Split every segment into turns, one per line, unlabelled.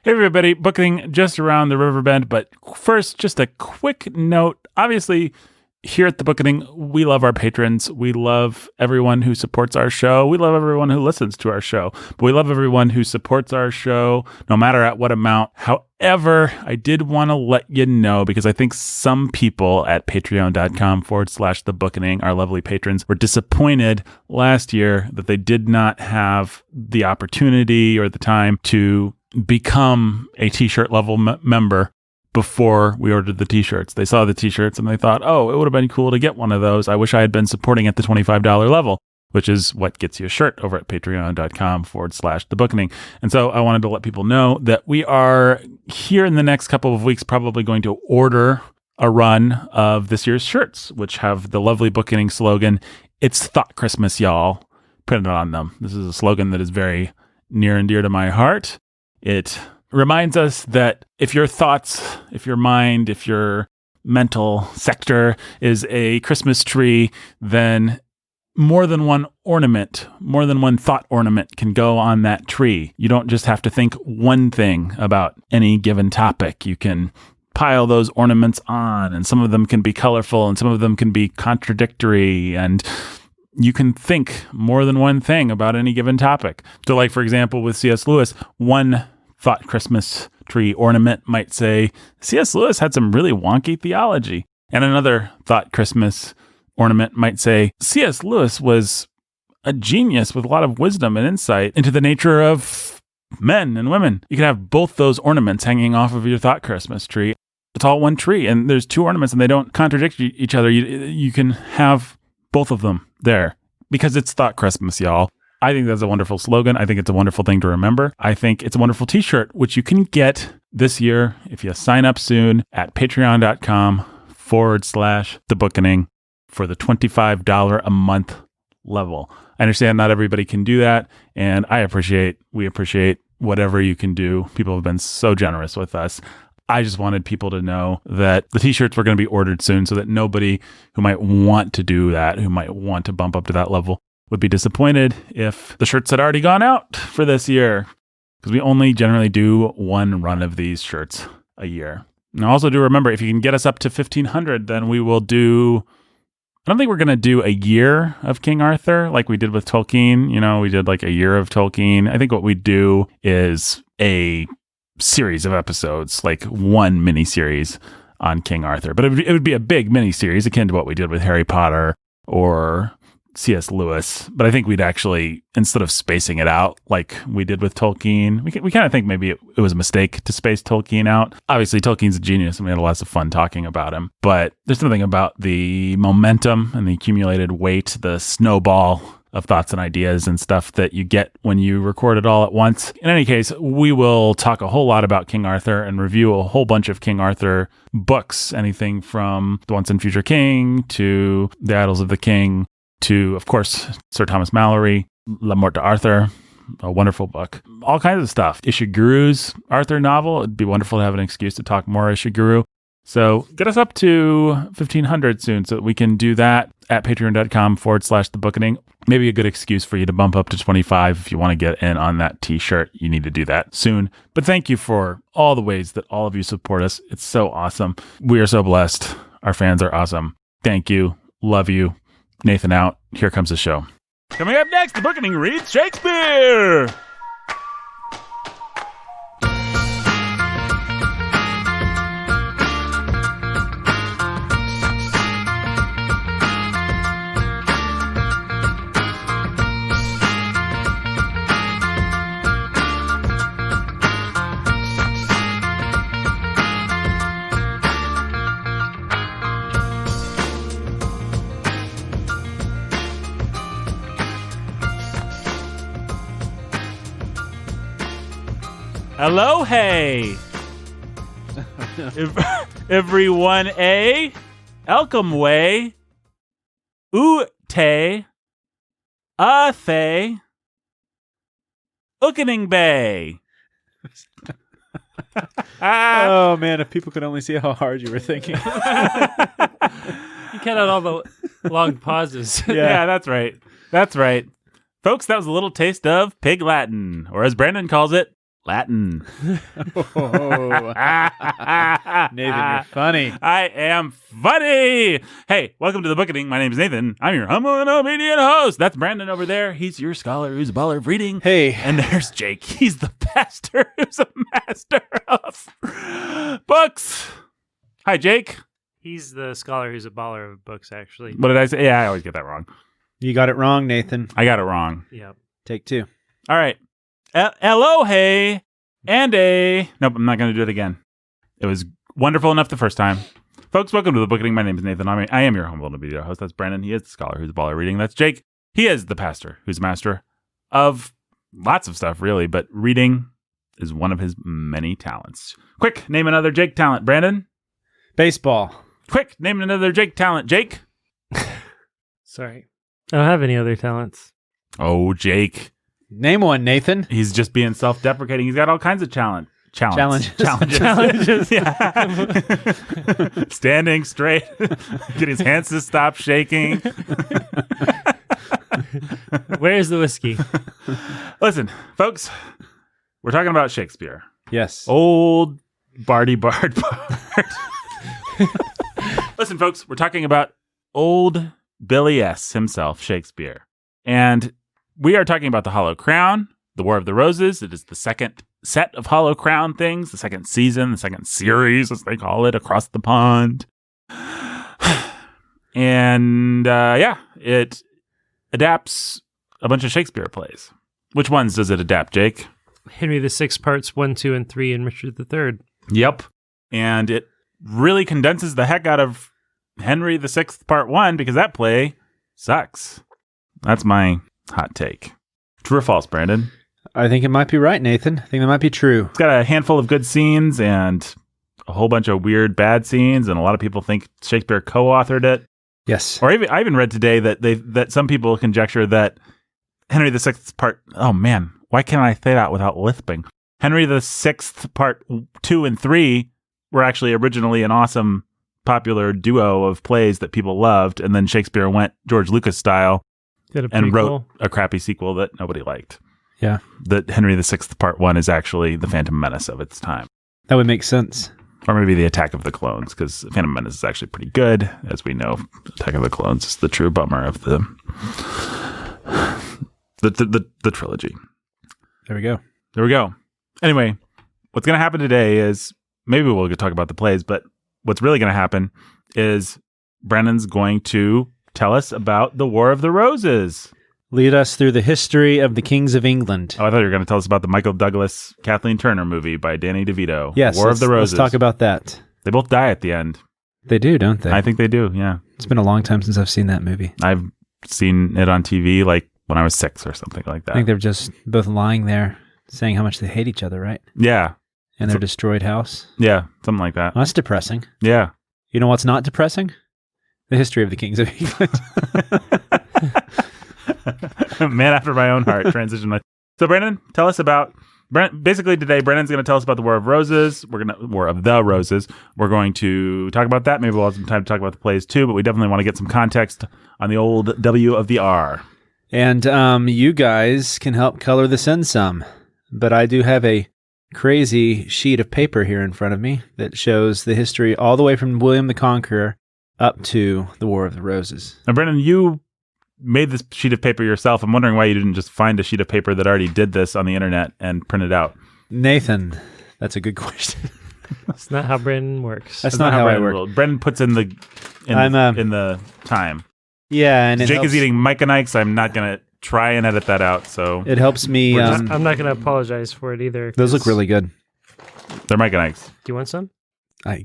Hey everybody, Bookening just around the river bend, but first, just a quick note. Obviously, here at the Bookening, we love our patrons. We love everyone who supports our show. We love everyone who listens to our show. But we love everyone who supports our show, no matter at what amount. However, I did want to let you know, because I think some people at patreon.com/the Bookening, our lovely patrons, were disappointed last year that they did not have the opportunity or the time to become a t-shirt level member before we ordered the t-shirts. They saw the t-shirts and they thought, oh, it would have been cool to get one of those. I wish I had been supporting at the $25 level, which is what gets you a shirt over at patreon.com/the Bookening. And so I wanted to let people know that we are here in the next couple of weeks probably going to order a run of this year's shirts, which have the lovely Bookening slogan, "It's Thought Christmas, y'all," printed on them. This is a slogan that is very near and dear to my heart. It reminds us that if your thoughts, if your mind, if your mental sector is a Christmas tree, then more than one ornament, more than one thought ornament can go on that tree. You don't just have to think one thing about any given topic. You can pile those ornaments on, and some of them can be colorful and some of them can be contradictory, and you can think more than one thing about any given topic. So like, for example, with C.S. Lewis, one thought Christmas tree ornament might say, C.S. Lewis had some really wonky theology. And another thought Christmas ornament might say, C.S. Lewis was a genius with a lot of wisdom and insight into the nature of men and women. You can have both those ornaments hanging off of your thought Christmas tree. It's all one tree, and there's two ornaments, and they don't contradict each other. You can have both of them there because it's Thought Christmas, y'all. I think that's a wonderful slogan. I think it's a wonderful thing to remember. I think it's a wonderful t-shirt, which you can get this year if you sign up soon at patreon.com/the Bookening for the $25 a month level. I understand not everybody can do that, and we appreciate whatever you can do. People have been so generous with us. I just wanted people to know that the t-shirts were going to be ordered soon so that nobody who might want to do that, who might want to bump up to that level, would be disappointed if the shirts had already gone out for this year, because we only generally do one run of these shirts a year. And also do remember, if you can get us up to 1,500, then we will do, I don't think we're going to do a year of King Arthur like we did with Tolkien. You know, we did like a year of Tolkien. I think what we do is a series of episodes, like one mini-series on King Arthur. But it would be a big mini-series akin to what we did with Harry Potter or C.S. Lewis. But I think we'd actually, instead of spacing it out like we did with Tolkien, we kind of think maybe it was a mistake to space Tolkien out. Obviously, Tolkien's a genius and we had lots of fun talking about him. But there's something about the momentum and the accumulated weight, the snowball of thoughts and ideas and stuff that you get when you record it all at once. In any case, we will talk a whole lot about King Arthur and review a whole bunch of King Arthur books, anything from The Once and Future King to The Idylls of the King to, of course, Sir Thomas Malory, La Morte d'Arthur, a wonderful book. All kinds of stuff. Ishiguro's Arthur novel. It'd be wonderful to have an excuse to talk more Ishiguro. So get us up to 1,500 soon so that we can do that at patreon.com/the Bookening. Maybe a good excuse for you to bump up to 25 if you want to get in on that t-shirt. You need to do that soon. But thank you for all the ways that all of you support us. It's so awesome. We are so blessed. Our fans are awesome. Thank you. Love you. Nathan out. Here comes the show. Coming up next, the Bookening reads Shakespeare. Hello, hey. Everyone, a Elcom way. Te. Thay. Bookening Bay.
Oh, man, if people could only see how hard you were thinking.
You cut out all the long pauses.
Yeah, that's right. That's right. Folks, that was a little taste of Pig Latin, or as Brandon calls it, Latin.
Oh. Nathan, you're funny.
I am funny. Hey, welcome to the Bookening. My name is Nathan. I'm your humble and obedient host. That's Brandon over there. He's your scholar who's a baller of reading.
Hey.
And there's Jake. He's the pastor who's a master of books. Hi, Jake.
He's the scholar who's a baller of books, actually.
What did I say? Yeah, I always get that wrong.
You got it wrong, Nathan.
I got it wrong.
Yep.
Take two.
All right. Elohe and a... Nope, I'm not going to do it again. It was wonderful enough the first time. Folks, welcome to the Bookening. My name is Nathan. I am your humble and obedient host. That's Brandon. He is the scholar who's a baller of reading. That's Jake. He is the pastor who's a master of lots of stuff, really, but reading is one of his many talents. Quick, name another Jake talent, Brandon.
Baseball.
Quick, name another Jake talent, Jake.
Sorry. I don't have any other talents.
Oh, Jake.
Name one, Nathan.
He's just being self-deprecating. He's got all kinds of challenges. Yeah. Standing straight. Get his hands to stop shaking.
Where's the whiskey?
Listen, folks, we're talking about Shakespeare.
Yes.
Old Barty Bard. Listen, folks, we're talking about old Billy S. himself, Shakespeare. And we are talking about the Hollow Crown, the War of the Roses. It is the second set of Hollow Crown things, the second season, the second series, as they call it, across the pond. And it adapts a bunch of Shakespeare plays. Which ones does it adapt, Jake?
Henry VI parts 1, 2, and 3, and Richard III.
Yep. And it really condenses the heck out of Henry VI part 1 because that play sucks. That's my hot take. True or false, Brandon?
I think it might be right, Nathan. I think that might be true.
It's got a handful of good scenes and a whole bunch of weird bad scenes, and a lot of people think Shakespeare co-authored it.
Yes.
Or I even read today that some people conjecture that Henry VI part... Oh, man. Why can't I say that without lisping? Henry VI part 2 and 3 were actually originally an awesome popular duo of plays that people loved, and then Shakespeare went George Lucas style and wrote a crappy sequel that nobody liked.
Yeah.
That Henry VI part 1 is actually the Phantom Menace of its time.
That would make sense.
Or maybe the Attack of the Clones, because Phantom Menace is actually pretty good. As we know, Attack of the Clones is the true bummer of the trilogy.
There we go.
There we go. Anyway, what's going to happen today is, maybe we'll talk about the plays, but what's really going to happen is Brandon's going to tell us about the War of the Roses.
Lead us through the history of the kings of England.
Oh, I thought you were going to tell us about the Michael Douglas, Kathleen Turner movie by Danny DeVito.
Yes,
War of the Roses.
Let's talk about that.
They both die at the end.
They do, don't they?
I think they do, yeah.
It's been a long time since I've seen that movie.
I've seen it on TV like when I was 6 or something like that.
I think they're just both lying there saying how much they hate each other, right?
Yeah.
In their destroyed house.
Yeah, something like that.
Well, that's depressing.
Yeah.
You know what's not depressing? The history of the kings of England.
Man after my own heart. Transition. So, Brandon, tell us about... Basically, today, Brandon's going to tell us about the War of Roses. War of the Roses. We're going to talk about that. Maybe we'll have some time to talk about the plays, too, but we definitely want to get some context on the old W of the R.
And you guys can help color this in some. But I do have a crazy sheet of paper here in front of me that shows the history all the way from William the Conqueror up to the War of the Roses.
Now, Brandon, you made this sheet of paper yourself. I'm wondering why you didn't just find a sheet of paper that already did this on the internet and print it out.
Nathan, that's a good question.
That's not how Brandon works.
That's not how I work.
Brendan puts in the time.
Yeah, and
Jake is eating Mike and Ike's. I'm not going to try and edit that out. So
it helps me.
I'm not going to apologize for it either.
Those look really good.
They're Mike and Ike's.
Do you want some?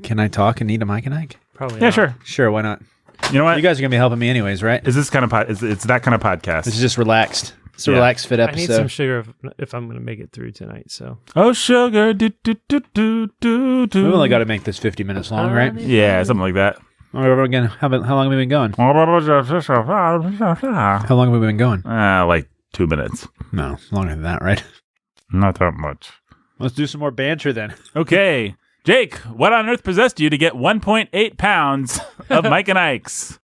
Can I talk and eat a Mike and Ike?
Probably
Yeah,
not.
sure.
Sure, why not?
You know what?
You guys are going to be helping me anyways, right?
Is this kind of it's that kind of podcast?
This is just relaxed. It's a relaxed fit
I
episode.
need some sugar if I'm going to make it through tonight. So.
Oh, sugar. Do, do, do, do, do, do.
We've only got to make this 50 minutes long, right?
Yeah, something like that.
Again, how long have we been going? How long have we been going?
Like 2 minutes.
No, longer than that, right?
Not that much.
Let's do some more banter then.
Okay. Jake, what on earth possessed you to get 1.8 pounds of Mike and Ike's?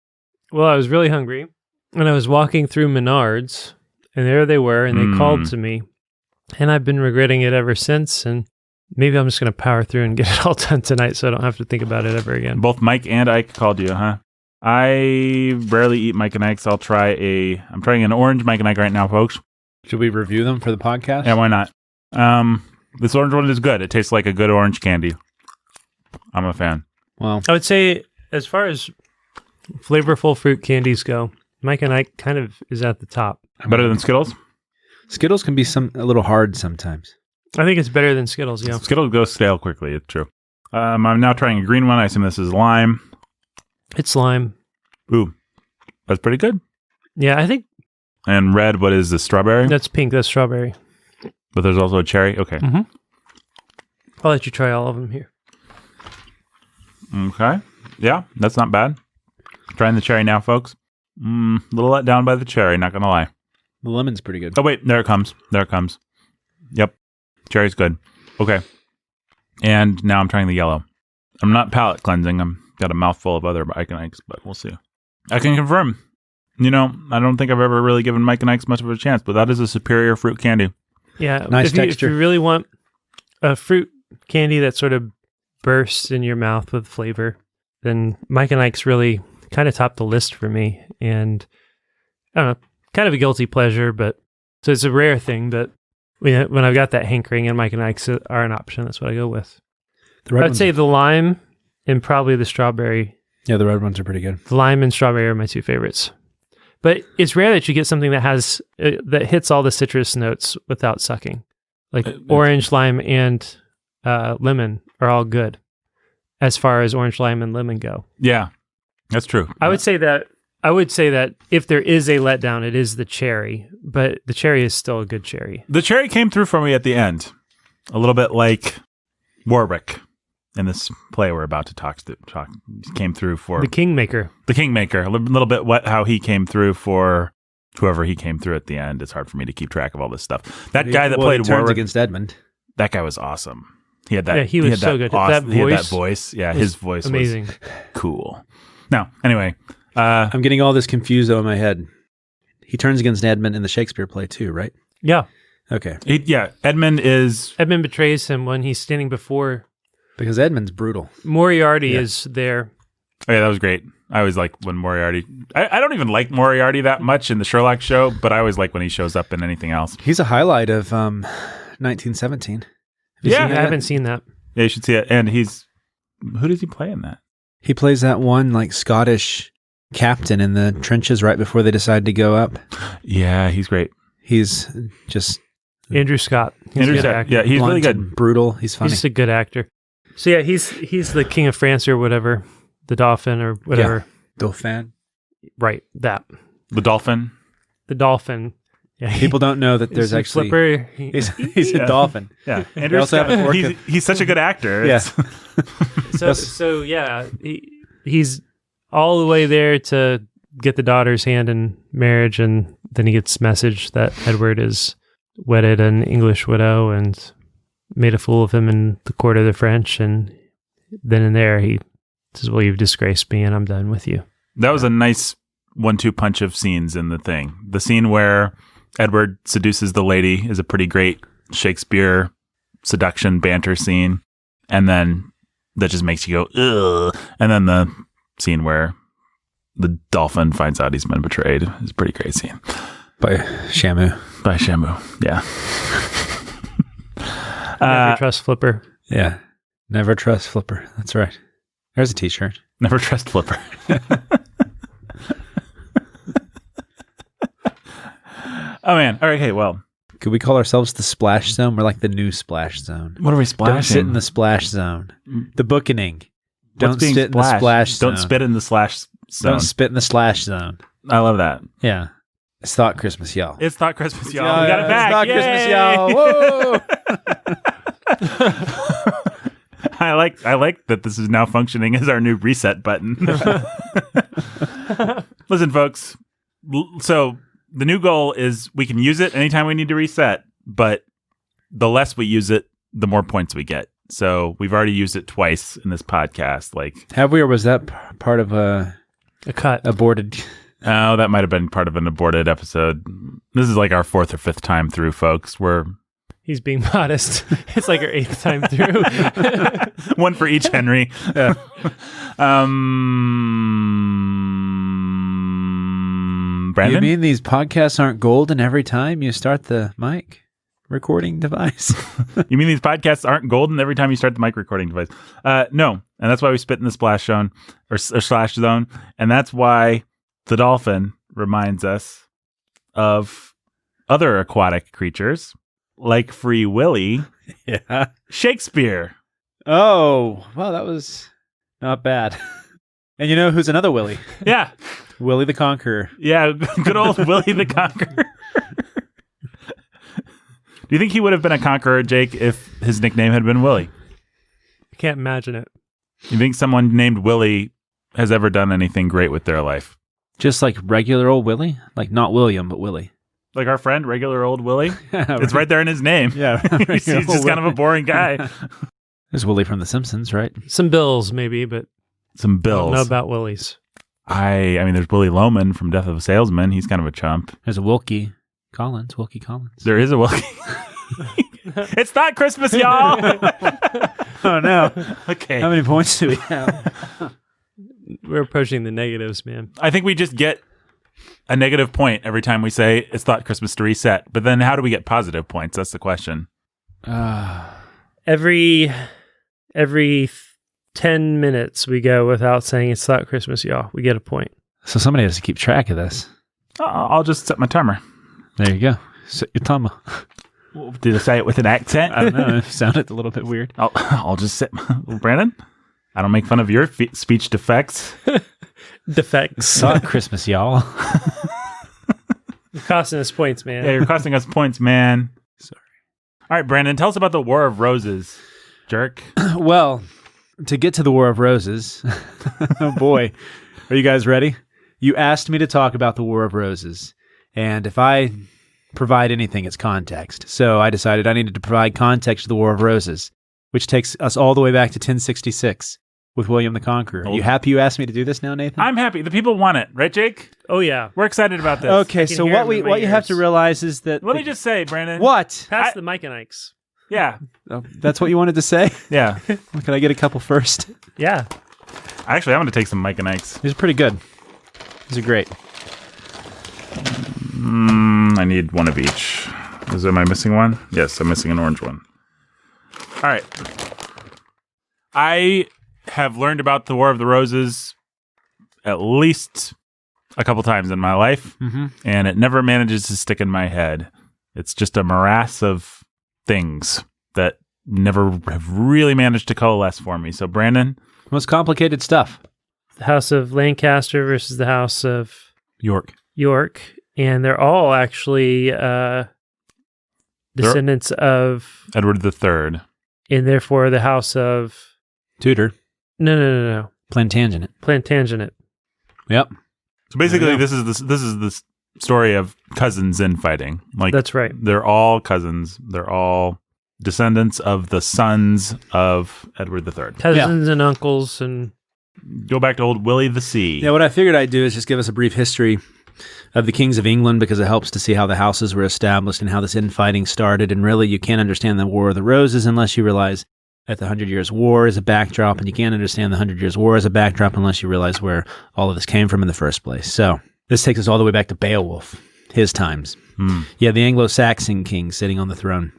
Well, I was really hungry, and I was walking through Menards, and there they were, and they called to me, And I've been regretting it ever since. And maybe I'm just going to power through and get it all done tonight so I don't have to think about it ever again.
Both Mike and Ike called you, huh? I rarely eat Mike and Ike's. I'm trying an orange Mike and Ike right now, folks.
Should we review them for the podcast?
Yeah, why not? This orange one is good. It tastes like a good orange candy. I'm a fan.
Well,
I would say as far as flavorful fruit candies go, Mike and Ike kind of is at the top.
Better than Skittles?
Skittles can be a little hard sometimes.
I think it's better than Skittles, yeah.
Skittles go stale quickly, it's true. I'm now trying a green one. I assume this is lime.
It's lime.
Ooh, that's pretty good.
Yeah, I think
And red, what is the strawberry?
that's pink. That's strawberry.
But there's also a cherry? Okay.
Mm-hmm. I'll let you try all of them here.
Okay. Yeah, that's not bad. Trying the cherry now, folks. A little let down by the cherry, not going to lie.
The lemon's pretty good.
Oh, wait. There it comes. Yep. Cherry's good. Okay. And now I'm trying the yellow. I'm not palate cleansing. I'm got a mouthful of other Mike and Ike's, but we'll see. I can confirm. I don't think I've ever really given Mike and Ike's much of a chance, but that is a superior fruit candy.
Yeah.
Nice
if
texture.
you really want a fruit candy that sort of bursts in your mouth with flavor, then Mike and Ike's really kind of topped the list for me. And I don't know, kind of a guilty pleasure, but so it's a rare thing. But when I've got that hankering, and Mike and Ike's are an option, that's what I go with. I'd say the lime and probably the strawberry.
Yeah, the red ones are pretty good.
The lime and strawberry are my two favorites. But it's rare that you get something that has that hits all the citrus notes without sucking. Like orange, lime, and lemon are all good as far as orange, lime, and lemon go.
Yeah, that's true.
I would say that if there is a letdown, it is the cherry, but the cherry is still a good cherry.
The cherry came through for me at the end. A little bit like Warwick in this play we're about to talk came through for
The Kingmaker.
A little bit how he came through for whoever he came through at the end. It's hard for me to keep track of all this stuff. That guy that played
turns
Warwick
against Edmund.
That guy was awesome. He had that.
Yeah, he was so good.
He had that voice. Yeah, his voice
amazing.
was cool. Now, anyway,
I'm getting all this confused though in my head. He turns against Edmund in the Shakespeare play too, right?
Yeah.
Okay.
Edmund
betrays him when he's standing before.
Because Edmund's brutal.
Moriarty is there.
Oh, yeah, that was great. I always like when Moriarty... I don't even like Moriarty that much in the Sherlock show, but I always like when he shows up in anything else.
He's a highlight of 1917.
I haven't seen that.
Yeah, you should see it. And who does he play in that?
He plays that one like Scottish captain in the trenches right before they decide to go up.
Yeah, he's great.
He's just...
Andrew Scott. He's a good actor.
Yeah, he's really good.
And brutal. He's funny.
He's just a good actor. So yeah, he's the King of France or whatever, the Dauphin or whatever.
Yeah. Dauphin.
Right, that.
The Dolphin.
The Dolphin. Yeah,
People don't know that there's actually...
Flipper.
He's a dolphin.
Yeah,
Andrew Scott.
He's such a good actor.
Yeah.
So yeah, he's all the way there to get the daughter's hand in marriage, and then he gets message that Edward is wedded an English widow and made a fool of him in the court of the French, and then and there he says, well, you've disgraced me and I'm done with you.
That was a nice 1-2 punch of scenes in the thing. The scene where Edward seduces the lady is a pretty great Shakespeare seduction banter scene, and then that just makes you go, ugh. And then the scene where the dolphin finds out he's been betrayed is a pretty great scene.
By Shamu.
Yeah.
Never trust Flipper.
Yeah. Never trust Flipper. That's right. There's a t-shirt.
Never trust Flipper. Oh, man. All right. Hey, well.
Could we call ourselves the Splash Zone? We're like the new Splash Zone.
What are we splashing?
Don't sit in the Splash Zone. The Bookening. Don't
being
spit in the Splash Zone.
Don't spit in the slash zone.
Don't spit in the Slash Zone.
I love that.
Yeah. It's Thought Christmas, y'all.
It's Thought Christmas, y'all. We got it back.
It's Thought Christmas, y'all. Whoa!
I like that this is now functioning as our new reset button. Listen, folks. So the new goal is we can use it anytime we need to reset, but the less we use it, the more points we get. So we've already used it twice in this podcast.
Have we, or was that part of a
cut
aborted?
Oh, that might have been part of an aborted episode. This is like our 4th or 5th time through, folks.
He's being modest. It's like our 8th time through.
One for each Henry.
Yeah.
Brandon?
You mean these podcasts aren't golden every time you start the mic recording device?
You mean these podcasts aren't golden every time you start the mic recording device? No. And that's why we spit in the splash zone or slash zone. And that's why the dolphin reminds us of other aquatic creatures like Free Willy,
Yeah.
Shakespeare.
Oh, well, that was not bad. And you know who's another Willie?
Yeah.
Willie the Conqueror.
Yeah. Good old Willy the Conqueror. Do you think he would have been a conqueror, Jake, if his nickname had been Willy?
I can't imagine it.
You think someone named Willy has ever done anything great with their life?
Just like regular old Willie? Like not William, but Willie.
Like our friend, regular old Willy?
Yeah,
It's right there in his name.
Yeah.
He's just kind of a boring guy.
There's Willie from The Simpsons, right?
Some bills, maybe, but
Some
I
bills.
don't know about Willie's.
I mean, there's Willie Loman from Death of a Salesman. He's kind of a chump.
There's a Wilkie Collins.
There is a Wilkie. It's not Christmas, y'all.
Oh, no.
Okay.
How many points do we have?
We're approaching the negatives, man.
I think we just get a negative point every time we say it's not Christmas to reset. But then how do we get positive points? That's the question.
Every 10 minutes we go without saying it's not Christmas, y'all. We get a point.
So somebody has to keep track of this.
I'll just set my timer.
There you go. Set your timer.
Did I say it with an accent?
I don't know. It sounded a little bit weird.
I'll just sit. Brandon, I don't make fun of your speech defects.
Defects.
It's not Christmas, y'all.
You're costing us points, man.
Yeah, you're costing us points, man.
Sorry.
All right, Brandon, tell us about the War of Roses, jerk.
Well, to get to the War of Roses, oh boy, are you guys ready? You asked me to talk about the War of Roses, and if I provide anything, it's context. So I decided I needed to provide context to the War of Roses, which takes us all the way back to 1066 with William the Conqueror. Are you happy you asked me to do this now, Nathan?
I'm happy. The people want it, right, Jake?
Oh, yeah.
We're excited about this.
Okay,
can
so
hear
what
him in my
what you have
ears.
to realize is that
Let me just say, Brandon.
what?
Pass the Mike and Ike's.
Yeah.
Oh, that's what you wanted to say?
Yeah.
Can I get a couple first?
Yeah.
Actually, I'm going to take some Mike and Ike's.
These are pretty good. These are great.
I need one of each. Am I missing one? Yes, I'm missing an orange one. All right. I have learned about the War of the Roses at least a couple times in my life, and it never manages to stick in my head. It's just a morass of things that never have really managed to coalesce for me. So, Brandon?
Most complicated stuff.
The House of Lancaster versus the House of
York.
And they're all actually descendants of,
Edward III.
and therefore the House of,
Tudor.
no.
Plantagenet.
Plantagenet.
Yep.
So basically, this is the story of cousins infighting. Like
That's right.
They're all cousins. They're all descendants of the sons of Edward III.
Cousins and uncles and
Go back to old Willie the Sea.
Yeah, what I figured I'd do is just give us a brief history of the kings of England because it helps to see how the houses were established and how this infighting started. And really, you can't understand the War of the Roses unless you realize that the 100 Years' War is a backdrop, and you can't understand the 100 Years' War as a backdrop unless you realize where all of this came from in the first place. So this takes us all the way back to Beowulf, his times. Yeah, the Anglo-Saxon king sitting on the throne.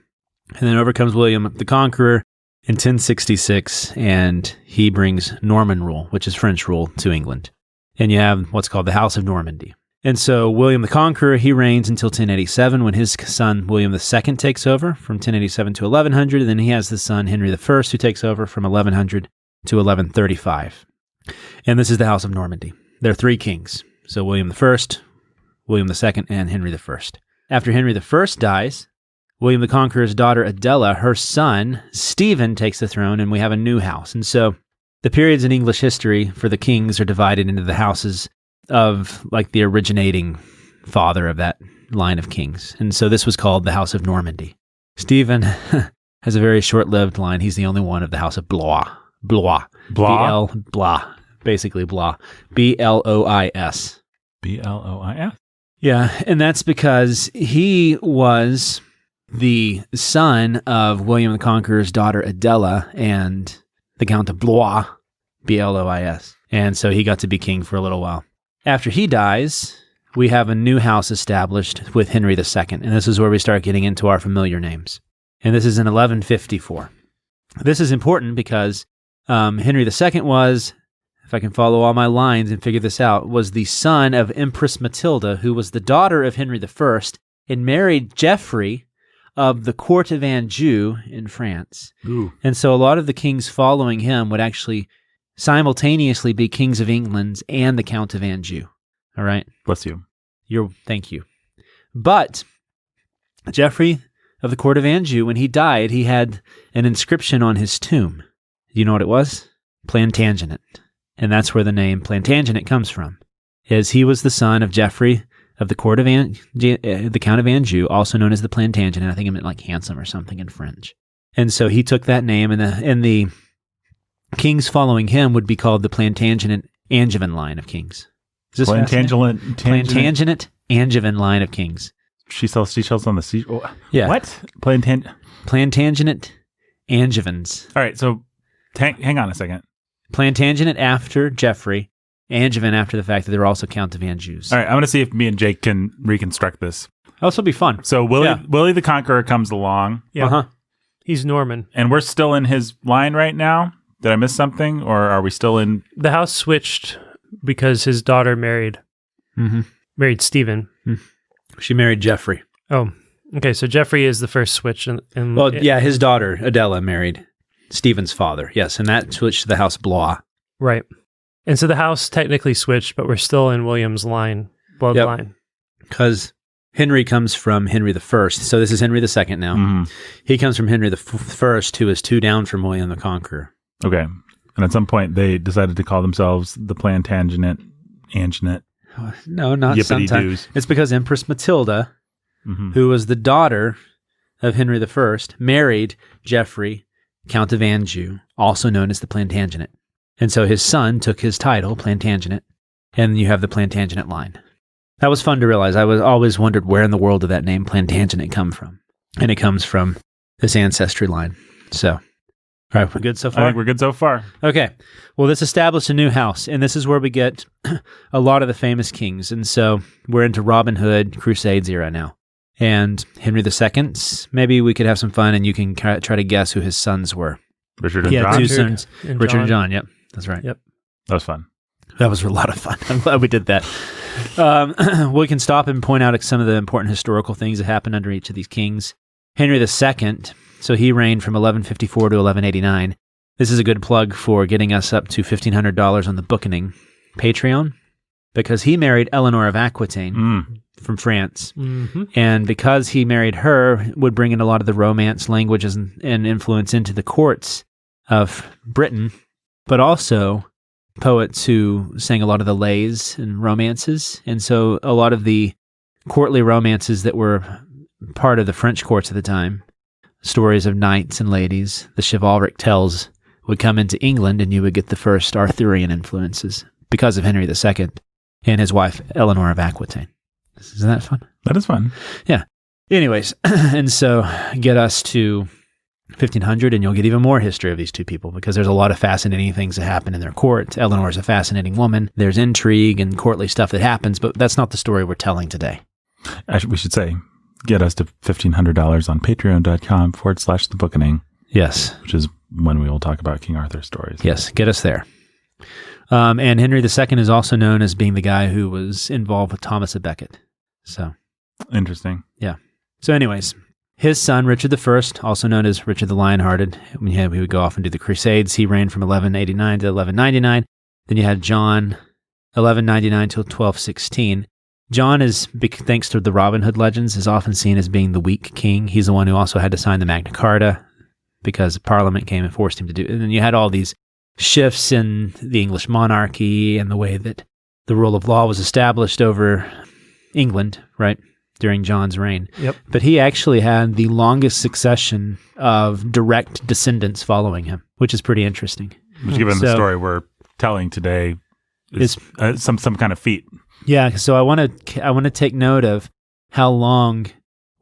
And then over comes William the Conqueror in 1066, and he brings Norman rule, which is French rule, to England. And you have what's called the House of Normandy. And so William the Conqueror, he reigns until 1087 when his son William II takes over from 1087 to 1100. And then he has the son Henry I who takes over from 1100 to 1135. And this is the House of Normandy. There are three kings. So William I, William II, and Henry I. After Henry I dies, William the Conqueror's daughter Adela, her son Stephen, takes the throne, and we have a new house. And so the periods in English history for the kings are divided into the houses of like the originating father of that line of kings. And so this was called the House of Normandy. Stephen has a very short-lived line. He's the only one of the House of Blois.
Blois?
Blois. Basically Blois. B-L-O-I-S.
B-L-O-I-S.
Yeah, and that's because he was the son of William the Conqueror's daughter Adela and the Count of Blois, Blois. And so he got to be king for a little while. After he dies, we have a new house established with Henry II, and this is where we start getting into our familiar names. And this is in 1154. This is important because Henry II was, if I can follow all my lines and figure this out, was the son of Empress Matilda, who was the daughter of Henry I and married Geoffrey of the court of Anjou in France.
Ooh.
And so a lot of the kings following him would actually simultaneously be kings of England and the Count of Anjou. All right?
Bless you.
Thank you. But Geoffrey of the court of Anjou, when he died, he had an inscription on his tomb. Do you know what it was? Plantagenet. And that's where the name Plantagenet comes from, is he was the son of Geoffrey of the court of the Count of Anjou, also known as the Plantagenet. I think it meant like handsome or something in French. And so he took that name, and the kings following him would be called the Plantagenet Angevin line of kings. Is this Plantagenet Angevin line of kings.
She sells seashells on the sea.
Yeah.
What?
Plantagenet Angevins.
All right, so hang on a second.
Plantagenet after Geoffrey, Angevin after the fact that they're also Count of Anjou's.
All right, I'm going to see if me and Jake can reconstruct this.
Oh, this will be fun.
So Willie the Conqueror comes along.
Yeah.
Uh-huh.
He's Norman.
And we're still in his line right now? Did I miss something? Or are we still in...
The house switched because his daughter married Stephen.
She married Geoffrey.
Oh, okay. So Geoffrey is the first switch.
His daughter, Adela, married Stephen's father. Yes, and that switched to the house Blois.
Right. And so the house technically switched, but we're still in William's bloodline.
Because Henry comes from Henry I. So this is Henry II now.
Mm-hmm.
He comes from Henry I, who is 2 down from William the Conqueror.
Okay. And at some point, they decided to call themselves the Plantagenet, Angenet.
No, not sometimes. It's because Empress Matilda, who was the daughter of Henry I, married Geoffrey, Count of Anjou, also known as the Plantagenet. And so his son took his title, Plantagenet, and you have the Plantagenet line. That was fun to realize. I was always wondered where in the world did that name Plantagenet come from? And it comes from this ancestry line. So, all right, we're good so far?
I think we're good so far.
Okay. Well, this established a new house, and this is where we get a lot of the famous kings. And so we're into Robin Hood, Crusades era now. And Henry II, maybe we could have some fun, and you can try to guess who his sons were.
Richard and John?
2 sons. Richard and John, yep. That's right.
Yep.
That was fun.
That was a lot of fun. I'm glad we did that. We can stop and point out some of the important historical things that happened under each of these kings. Henry II, so he reigned from 1154 to 1189. This is a good plug for getting us up to $1,500 on the Bookening Patreon, because he married Eleanor of Aquitaine from France. Mm-hmm. And because he married her, would bring in a lot of the Romance languages and influence into the courts of Britain, but also poets who sang a lot of the lays and romances. And so a lot of the courtly romances that were part of the French courts at the time, stories of knights and ladies, the chivalric tales, would come into England, and you would get the first Arthurian influences because of Henry II and his wife, Eleanor of Aquitaine. Isn't that fun?
That is fun.
Yeah. Anyways, and so get us to 1500, and you'll get even more history of these two people, because there's a lot of fascinating things that happen in their court. Eleanor's a fascinating woman. There's intrigue and courtly stuff that happens, but that's not the story we're telling today.
Actually, we should say, get us to $1,500 on patreon.com/the Bookening.
Yes.
Which is when we will talk about King Arthur stories.
Yes, get us there. And Henry II is also known as being the guy who was involved with Thomas à Becket. So
interesting.
Yeah. So anyways, his son, Richard I, also known as Richard the Lionhearted, he would go off and do the Crusades. He reigned from 1189 to 1199. Then you had John, 1199 till 1216. John is, thanks to the Robin Hood legends, is often seen as being the weak king. He's the one who also had to sign the Magna Carta because Parliament came and forced him to do it. And then you had all these shifts in the English monarchy and the way that the rule of law was established over England, right, during John's reign.
Yep.
But he actually had the longest succession of direct descendants following him, which is pretty interesting.
Which, given the story we're telling today, is some kind of feat.
Yeah, so I want to take note of how long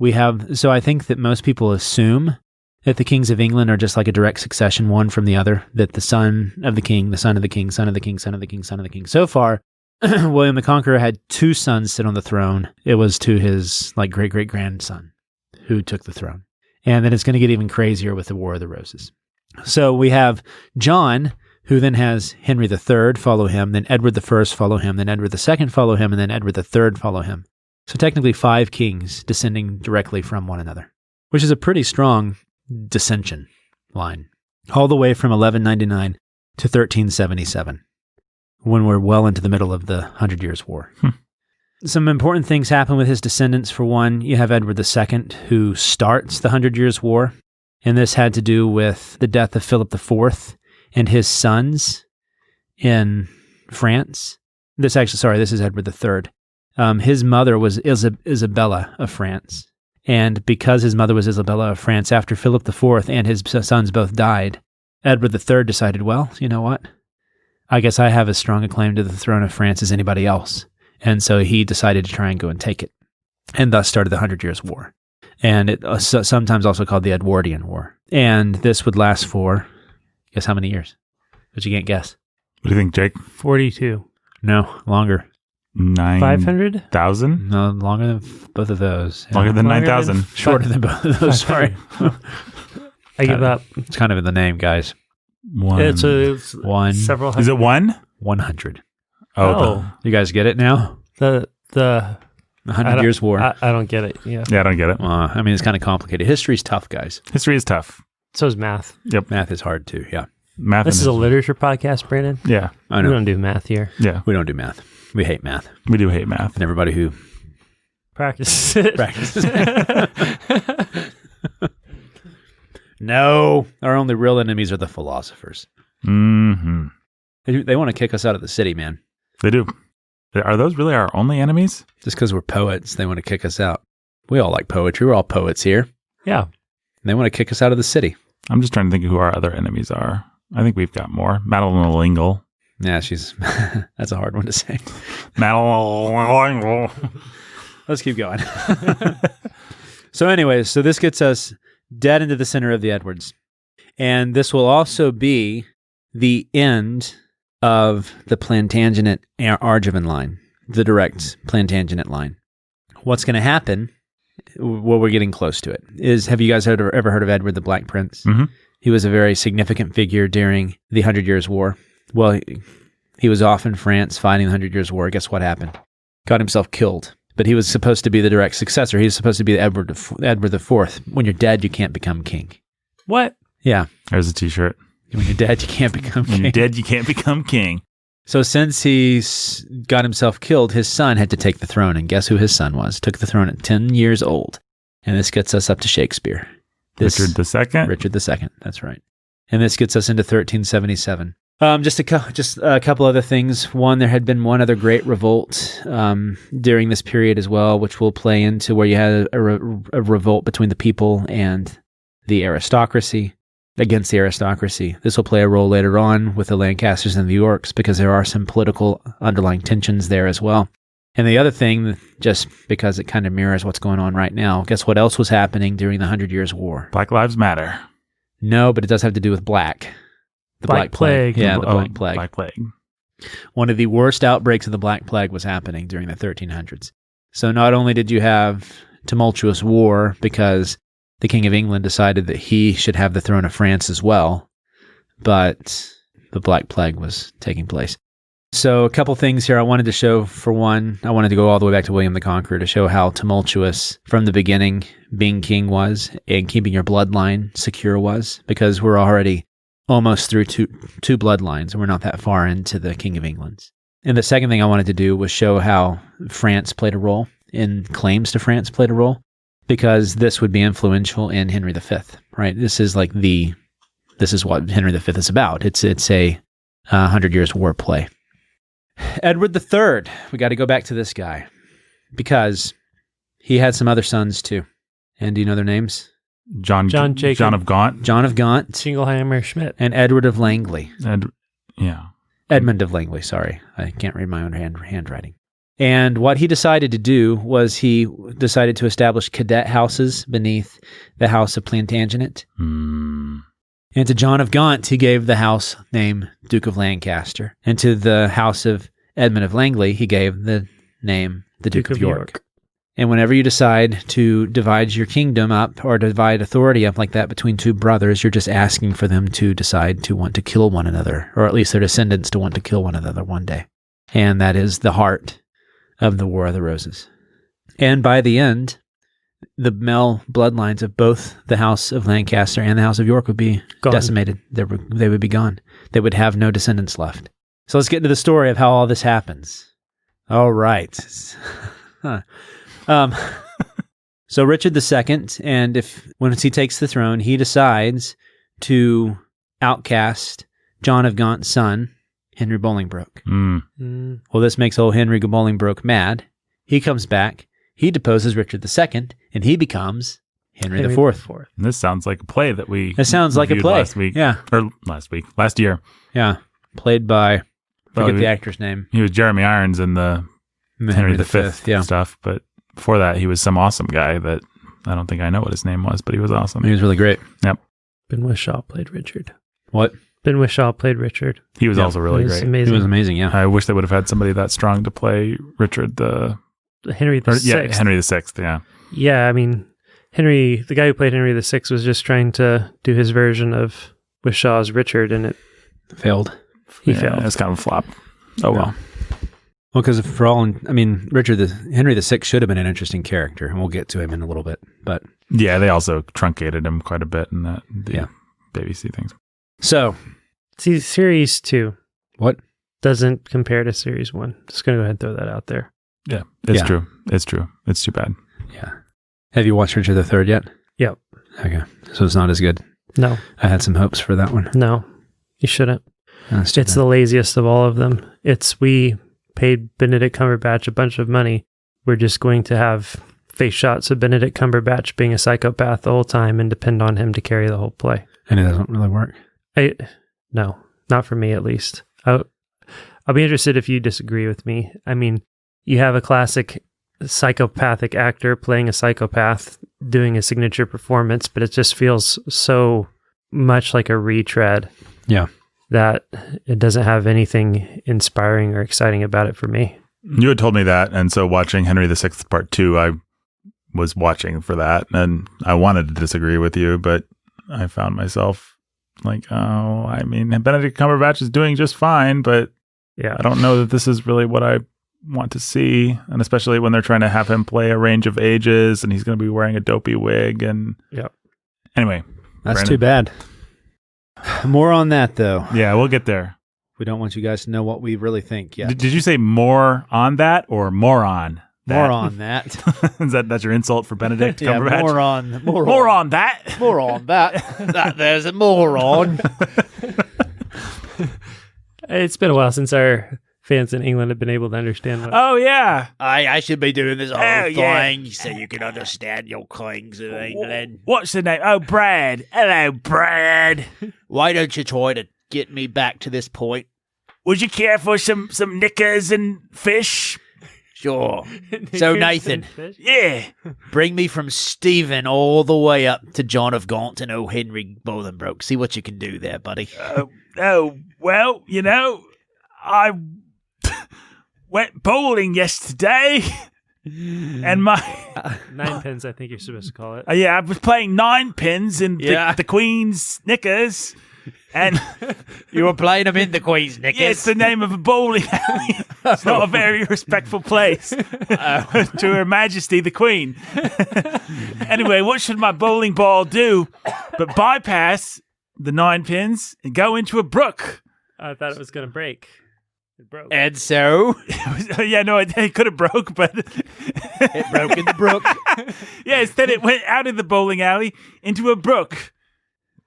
So I think that most people assume that the kings of England are just like a direct succession, one from the other, that the son of the king, the son of the king, son of the king, son of the king, son of the king. So far, William the Conqueror had 2 sons sit on the throne. It was to his great-great-grandson who took the throne. And then it's going to get even crazier with the War of the Roses. So we have John, who then has Henry III follow him, then Edward I follow him, then Edward II follow him, and then Edward III follow him. So technically 5 kings descending directly from one another, which is a pretty strong dissension line, all the way from 1199 to 1377, when we're well into the middle of the 100 Years' War. Some important things happen with his descendants. For one, you have Edward II, who starts the 100 Years' War, and this had to do with the death of Philip IV and his sons in France. This is Edward III. His mother was Isabella of France. And because his mother was Isabella of France, after Philip IV and his sons both died, Edward III decided, well, you know what? I guess I have as strong a claim to the throne of France as anybody else. And so he decided to try and go and take it, and thus started the 100 Years' War. And it sometimes also called the Edwardian War. And this would last for, guess how many years? But you can't guess.
What do you think, Jake?
42.
No, longer.
9,000?
No, longer than both of those.
Longer than 9,000.
Shorter than both of those, sorry.
I give up.
It's kind of in the name, guys.
It's
One.
several hundred.
Is it 1?
100.
Oh.
You guys get it now?
The
100 Years' War.
I don't get it. Yeah.
Yeah, I don't get it.
I mean, it's kind of complicated. History's tough, guys.
History is tough.
So is math.
Yep.
Math is hard, too, yeah.
Math.
This is a literature podcast, Brandon.
Yeah.
I
We
know.
don't do math here.
Yeah.
We don't do math. We hate math.
We do hate math.
And everybody who
Practice it.
practices No. Our only real enemies are the philosophers.
Mm-hmm.
They want to kick us out of the city, man.
They do. Are those really our only enemies?
Just because we're poets, they want to kick us out. We all like poetry. We're all poets here.
Yeah.
And they want to kick us out of the city.
I'm just trying to think of who our other enemies are. I think we've got more. Madeline Lingle.
Yeah, that's a hard one to say.
Madeline Lingle.
Let's keep going. So anyways, this gets us dead into the center of the Edwards. And this will also be the end of the Plantagenet Argivan line, the direct Plantagenet line. What's going to happen, well, we're getting close to it, is, have you guys ever heard of Edward the Black Prince?
Mm-hmm.
He was a very significant figure during the 100 Years' War. Well, he was off in France fighting the 100 Years' War. Guess what happened? Got himself killed. But he was supposed to be the direct successor. He was supposed to be Edward IV. When you're dead, you can't become king.
What?
Yeah.
There's a t-shirt.
When you're dead, you can't become king.
When you're dead, you can't become king.
So since he's got himself killed, his son had to take the throne. And guess who his son was? Took the throne at 10 years old. And this gets us up to Shakespeare.
Richard II?
Richard II, that's right. And this gets us into 1377. Just a couple other things. One, there had been one other great revolt during this period as well, which will play into where you had a revolt between the people and the aristocracy, against the aristocracy. This will play a role later on with the Lancasters and the Yorks, because there are some political underlying tensions there as well. And the other thing, just because it kind of mirrors what's going on right now, guess what else was happening during the 100 Years' War?
Black Lives Matter.
No, but it does have to do with black. The
Black Plague.
Yeah, the Black Plague.
Black Plague.
One of the worst outbreaks of the Black Plague was happening during the 1300s. So not only did you have tumultuous war because the King of England decided that he should have the throne of France as well, but the Black Plague was taking place. So a couple things here I wanted to show. For one, I wanted to go all the way back to William the Conqueror to show how tumultuous from the beginning being king was and keeping your bloodline secure was, because we're already almost through two bloodlines, and we're not that far into the King of England's. And the second thing I wanted to do was show how France played a role, and claims to France played a role, because this would be influential in Henry V, right? This is what Henry V is about. It's a 100 Years' War play. Edward III, we got to go back to this guy, because he had some other sons too. And do you know their names?
John
Jacob.
John of Gaunt.
John of Gaunt.
Singleheimer Schmidt.
And Edward of Langley.
Yeah.
Edmund of Langley, sorry. I can't read my own handwriting. And what he decided to do was he decided to establish cadet houses beneath the House of Plantagenet.
Hmm.
And to John of Gaunt, he gave the house name Duke of Lancaster. And to the House of Edmund of Langley, he gave the name the Duke of York. And whenever you decide to divide your kingdom up or divide authority up like that between two brothers, you're just asking for them to decide to want to kill one another, or at least their descendants to want to kill one another one day. And that is the heart of the War of the Roses. And by the end, the male bloodlines of both the House of Lancaster and the House of York would be decimated. They would be gone. They would have no descendants left. So let's get into the story of how all this happens. All right. So Richard II, and once he takes the throne, he decides to outcast John of Gaunt's son, Henry Bolingbroke. Well, this makes old Henry Bolingbroke mad. He comes back, he deposes Richard II, and he becomes Henry IV.
This sounds like a play that we
reviewed
last week.
Yeah.
Or last year.
Yeah. Played by, forget the actor's name.
He was Jeremy Irons in the Henry V stuff, but before that, he was some awesome guy that I don't think I know what his name was, but he was awesome.
He was really great.
Yep.
Ben Whishaw played Richard.
What?
Ben Whishaw played Richard.
He was also really great.
Amazing.
He was amazing, yeah.
I wish they would have had somebody that strong to play Richard
Henry VI.
Yeah, Henry VI, yeah.
Yeah, I mean, the guy who played Henry VI was just trying to do his version of Wishaw's Richard, and it
failed.
He failed.
It's kind of a flop. Oh, well.
Well, because Henry VI should have been an interesting character, and we'll get to him in a little bit. But
yeah, they also truncated him quite a bit in the BBC things.
So,
see, Series 2.
What?
Doesn't compare to Series 1. Just going to go ahead and throw that out there.
Yeah, it's true. It's true. It's too bad.
Yeah. Have you watched Richard III yet?
Yep.
Okay. So it's not as good.
No.
I had some hopes for that one.
No, you shouldn't.
It's
the laziest of all of them. We paid Benedict Cumberbatch a bunch of money. We're just going to have face shots of Benedict Cumberbatch being a psychopath the whole time and depend on him to carry the whole play.
And it doesn't really work?
No, not for me at least. I'll be interested if you disagree with me. I mean, you have a classic psychopathic actor playing a psychopath doing a signature performance, but it just feels so much like a retread.
Yeah.
That it doesn't have anything inspiring or exciting about it for me.
You had told me that, and so watching Henry VI Part 2, I was watching for that, and I wanted to disagree with you, but I found myself like, Benedict Cumberbatch is doing just fine, but I don't know that this is really what I want to see, and especially when they're trying to have him play a range of ages, and he's going to be wearing a dopey wig, and anyway.
That's too bad. More on that, though.
Yeah, we'll get there.
We don't want you guys to know what we really think yet.
Did you say more on that or moron?
More on that.
Is that's your insult for Benedict Cumberbatch?
More on that.
More on that.
There's a moron.
It's been a while since our fans in England have been able to understand what...
Oh, yeah.
I should be doing this whole thing so you can understand your kings of England.
What's the name? Oh, Brad. Hello, Brad.
Why don't you try to get me back to this point?
Would you care for some knickers and fish?
Sure. So, Nathan.
Yeah.
Bring me from Stephen all the way up to John of Gaunt and O. Henry Bolingbroke. See what you can do there, buddy.
Well, I went bowling yesterday, and my
9 pins, I think you're supposed to call it.
I was playing 9 pins in the Queen's knickers, and
you were playing them in the Queen's knickers.
Yeah, it's the name of a bowling alley. It's not a very respectful place to Her Majesty the Queen. Anyway, what should my bowling ball do but bypass the 9 pins and go into a brook?
I thought it was going to break. It broke.
And so?
It could have broke, but...
it broke in the brook.
Yeah, instead it went out of the bowling alley into a brook.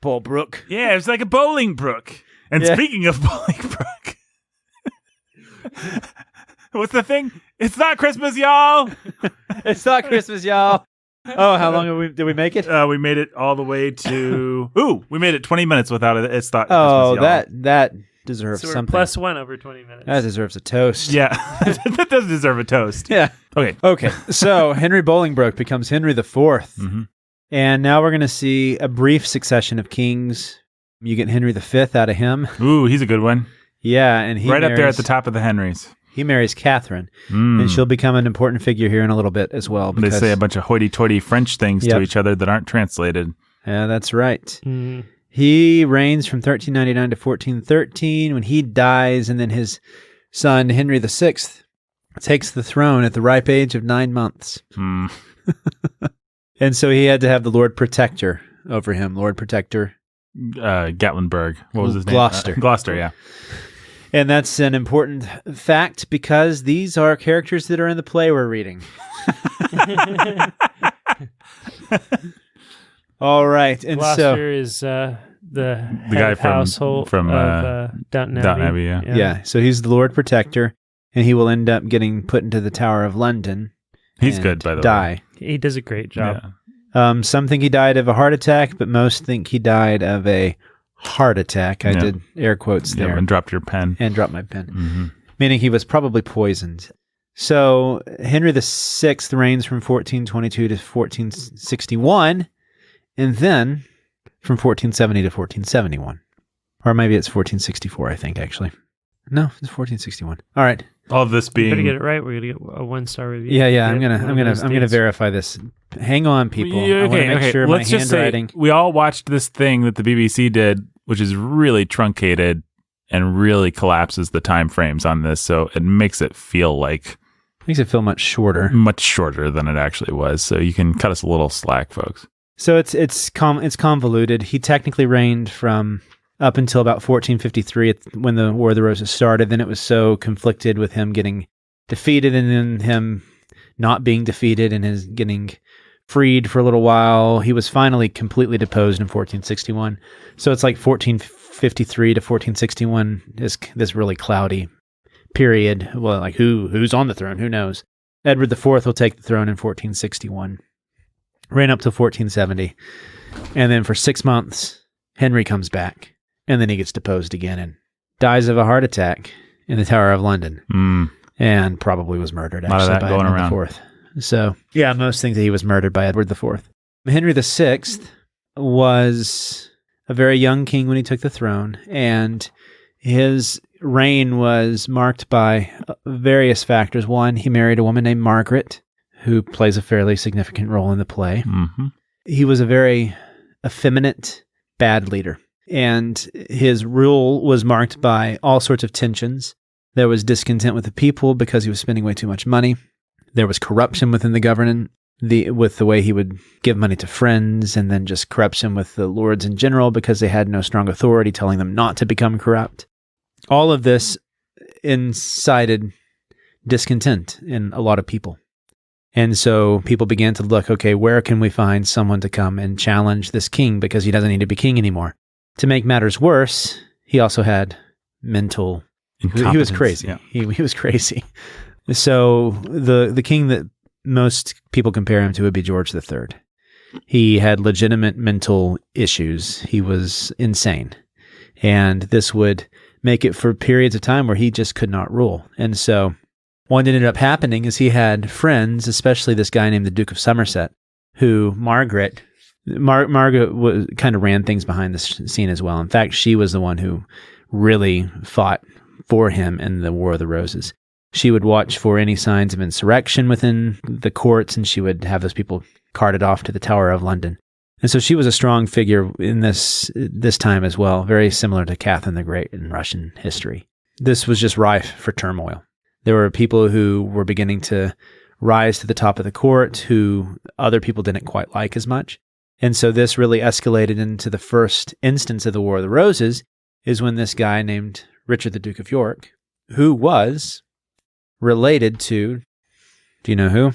Poor brook.
Yeah, it was like a bowling brook. And speaking of bowling brook... what's the thing? It's not Christmas, y'all!
It's not Christmas, y'all! Oh, how long did we make it?
We made it all the way to... we made it 20 minutes without it. It's not Christmas, y'all.
That deserves
So we're
something.
+1 over 20 minutes.
That deserves a toast.
Yeah, that does deserve a toast.
Yeah.
Okay.
So Henry Bolingbroke becomes Henry IV.
Mm-hmm.
And now we're going to see a brief succession of kings. You get Henry V out of him.
Ooh, he's a good one.
Yeah, and he
Right up there
marries-
at the top of the Henrys.
He marries Catherine,
Mm.
and she'll become an important figure here in a little bit as well.
They
Because,
say a bunch of hoity-toity French things to
Yep.
each other that aren't translated.
yeah, that's right.
Mm.
He reigns from 1399 to 1413 when he dies, and then his son, Henry VI, takes the throne at the ripe age of 9 months.
Mm.
And so he had to have the Lord Protector over him. Lord Protector.
Gatlinburg. What was his name?
Gloucester.
Gloucester, yeah.
And that's an important fact because these are characters that are in the play we're reading. All right. And
Gloucester is the head
guy
of
from-
household
from,
of Downton Abbey.
Downton Abbey, yeah.
yeah, so he's the Lord Protector, and he will end up getting put into the Tower of London.
He's
and
good, by the way.
die.
He does a great job.
Yeah.
Some think he died of a heart attack, but most think he died of a heart attack. I
Yeah.
did air quotes
Yeah,
there
and dropped your pen.
and dropped my pen,
Mm-hmm.
meaning he was probably poisoned. So Henry VI reigns from 1422 to 1461, and then from 1470 to 1471. Or maybe it's 1464, I think, actually. No, it's 1461. All right.
All of this
We're
being...
gonna get it right. We're gonna get a 1-star review.
Yeah, I'm
Get one of those
gonna
dates.
verify this. Hang on, people.
Yeah,
I want to make sure
Let's
my
just say
handwriting.
we all watched this thing that the BBC did, which is really truncated and really collapses the time frames on this, so it makes it feel like
Makes it feel much shorter.
much shorter than it actually was. So you can cut us a little slack, folks.
So it's convoluted. He technically reigned from up until about 1453 when the War of the Roses started. Then it was so conflicted with him getting defeated and then him not being defeated and his getting freed for a little while. He was finally completely deposed in 1461. So it's like 1453 to 1461 is this really cloudy period. Well, like who's on the throne? Who knows? Edward IV will take the throne in 1461. Reign up to 1470. And then for 6 months, Henry comes back. And then he gets deposed again and dies of a heart attack in the Tower of London.
Mm.
And probably was murdered
Lot of
actually
that
by
going
Edward
around.
IV. So, yeah, most think that he was murdered by Edward IV. Henry VI was a very young king when he took the throne, and his reign was marked by various factors. One, he married a woman named Margaret, who plays a fairly significant role in the play.
Mm-hmm.
He was a very effeminate, bad leader, and his rule was marked by all sorts of tensions. There was discontent with the people because he was spending way too much money. There was corruption within the government, with the way he would give money to friends, and then just corruption with the lords in general because they had no strong authority telling them not to become corrupt. All of this incited discontent in a lot of people. And so people began to look, okay, where can we find someone to come and challenge this king because he doesn't need to be king anymore? To make matters worse, he also had mental... He was crazy.
Yeah.
He was crazy. So the king that most people compare him to would be George III. He had legitimate mental issues. He was insane. And this would make it for periods of time where he just could not rule. And so what ended up happening is he had friends, especially this guy named the Duke of Somerset, who Margaret was, kind of ran things behind the scene as well. In fact, she was the one who really fought for him in the War of the Roses. She would watch for any signs of insurrection within the courts, and she would have those people carted off to the Tower of London. And so she was a strong figure in this time as well, very similar to Catherine the Great in Russian history. This was just rife for turmoil. There were people who were beginning to rise to the top of the court who other people didn't quite like as much. And so this really escalated into the first instance of the War of the Roses, is when this guy named Richard the Duke of York, who was related to, do you know who?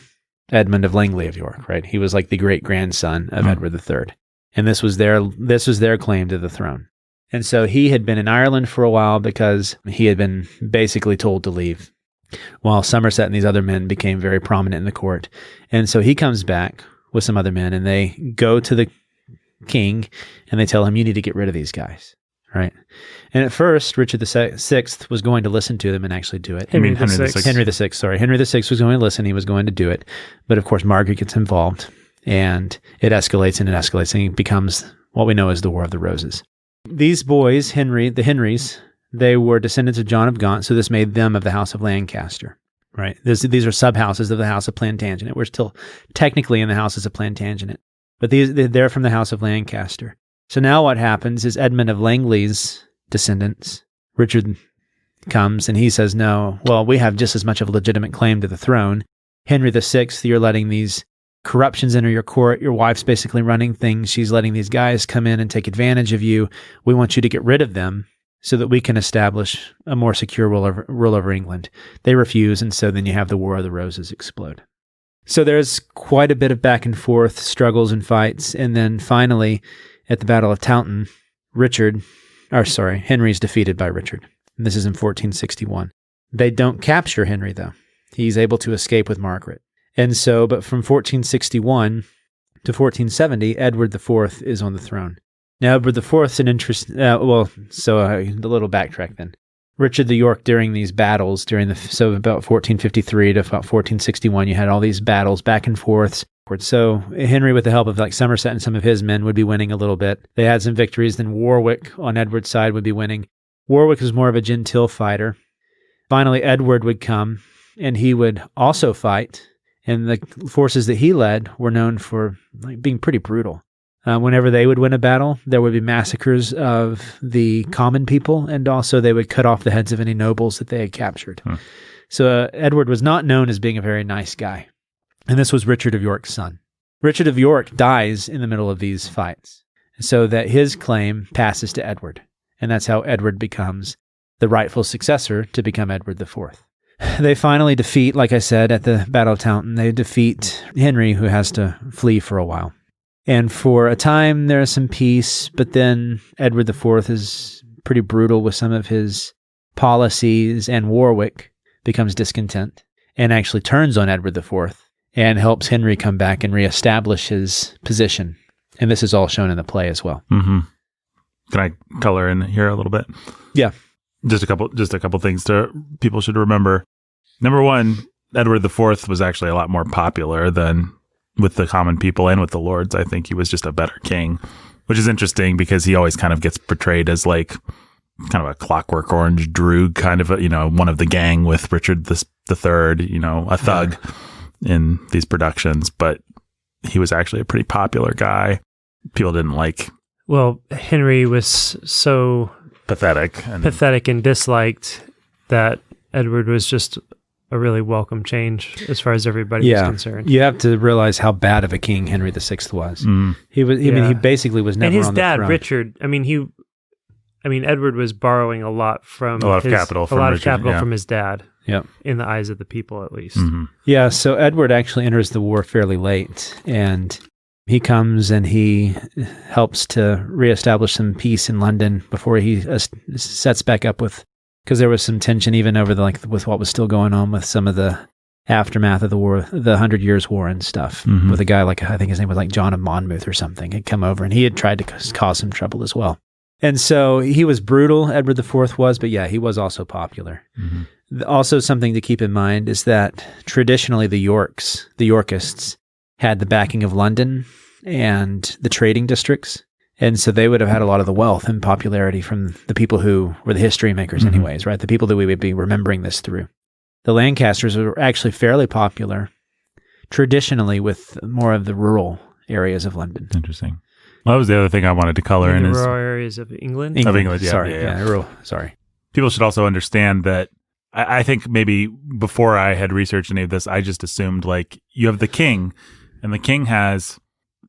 Edmund of Langley of York, right? He was like the great-grandson of Edward III. And this was their claim to the throne. And so he had been in Ireland for a while because he had been basically told to leave, while Somerset and these other men became very prominent in the court. And so he comes back with some other men, and they go to the king, and they tell him, you need to get rid of these guys, right? And at first, Richard VI was going to listen to them and actually do it.
Henry
Henry
VI.
VI.
Henry VI, sorry. Henry VI was going to listen. He was going to do it. But of course, Margaret gets involved, and it escalates and it escalates, and it becomes what we know as the War of the Roses. These boys, the Henrys, they were descendants of John of Gaunt, so this made them of the House of Lancaster, right? These are sub-houses of the House of Plantagenet. We're still technically in the houses of Plantagenet, but they're from the House of Lancaster. So now what happens is Edmund of Langley's descendants, Richard, comes and he says, no, well, we have just as much of a legitimate claim to the throne. Henry VI, you're letting these corruptions enter your court. Your wife's basically running things. She's letting these guys come in and take advantage of you. We want you to get rid of them so that we can establish a more secure rule over England. They refuse, and so then you have the War of the Roses explode. So there's quite a bit of back and forth, struggles and fights, and then finally, at the Battle of Taunton, Henry's defeated by Richard. And this is in 1461. They don't capture Henry, though. He's able to escape with Margaret. And so, but from 1461 to 1470, Edward IV is on the throne. Now, Edward IV is an interesting, a little backtrack then. Richard the York during these battles, so about 1453 to about 1461, you had all these battles back and forths. So Henry, with the help of like Somerset and some of his men, would be winning a little bit. They had some victories. Then Warwick on Edward's side would be winning. Warwick was more of a genteel fighter. Finally, Edward would come, and he would also fight. And the forces that he led were known for being pretty brutal. Whenever they would win a battle, there would be massacres of the common people, and also they would cut off the heads of any nobles that they had captured. So Edward was not known as being a very nice guy. And this was Richard of York's son. Richard of York dies in the middle of these fights, so that his claim passes to Edward. And that's how Edward becomes the rightful successor to become Edward IV. They finally defeat, like I said, at the Battle of Taunton, they defeat Henry, who has to flee for a while. And for a time, there is some peace, but then Edward IV is pretty brutal with some of his policies, and Warwick becomes discontent and actually turns on Edward IV and helps Henry come back and reestablish his position. And this is all shown in the play as well.
Mm-hmm. Can I color in here a little bit?
Yeah.
Just a couple things people should remember. Number one, Edward IV was actually a lot more popular than with the common people and with the lords. I think he was just a better king, which is interesting because he always kind of gets portrayed as like kind of a Clockwork Orange droog, kind of one of the gang with Richard III, a thug in these productions. But he was actually a pretty popular guy. People didn't like.
Well, Henry was so
pathetic
and disliked that Edward was just a really welcome change as far as everybody was concerned.
You have to realize how bad of a king Henry VI was. He was. I mean, he basically was never on the throne.
And his dad, Richard. Edward was borrowing a lot from
capital
from his dad.
Yep.
In the eyes of the people, at least.
Mm-hmm.
Yeah. So Edward actually enters the war fairly late, and he comes and he helps to reestablish some peace in London before he sets back up with. Because there was some tension even over with what was still going on with some of the aftermath of the war, the 100 Years' War and stuff. Mm-hmm. With a guy I think his name was John of Monmouth or something, had come over and he had tried to cause some trouble as well. And so he was brutal, Edward IV was, but yeah, he was also popular. Mm-hmm. Also, something to keep in mind is that traditionally the Yorkists, had the backing of London and the trading districts. And so they would have had a lot of the wealth and popularity from the people who were the history makers anyways, right? The people that we would be remembering this through. The Lancasters were actually fairly popular traditionally with more of the rural areas of London.
Interesting. Well, that was the other thing I wanted to color in.
The rural areas of England?
Of England, yeah.
Sorry, rural. Sorry.
People should also understand that I think maybe before I had researched any of this, I just assumed you have the king, and the king has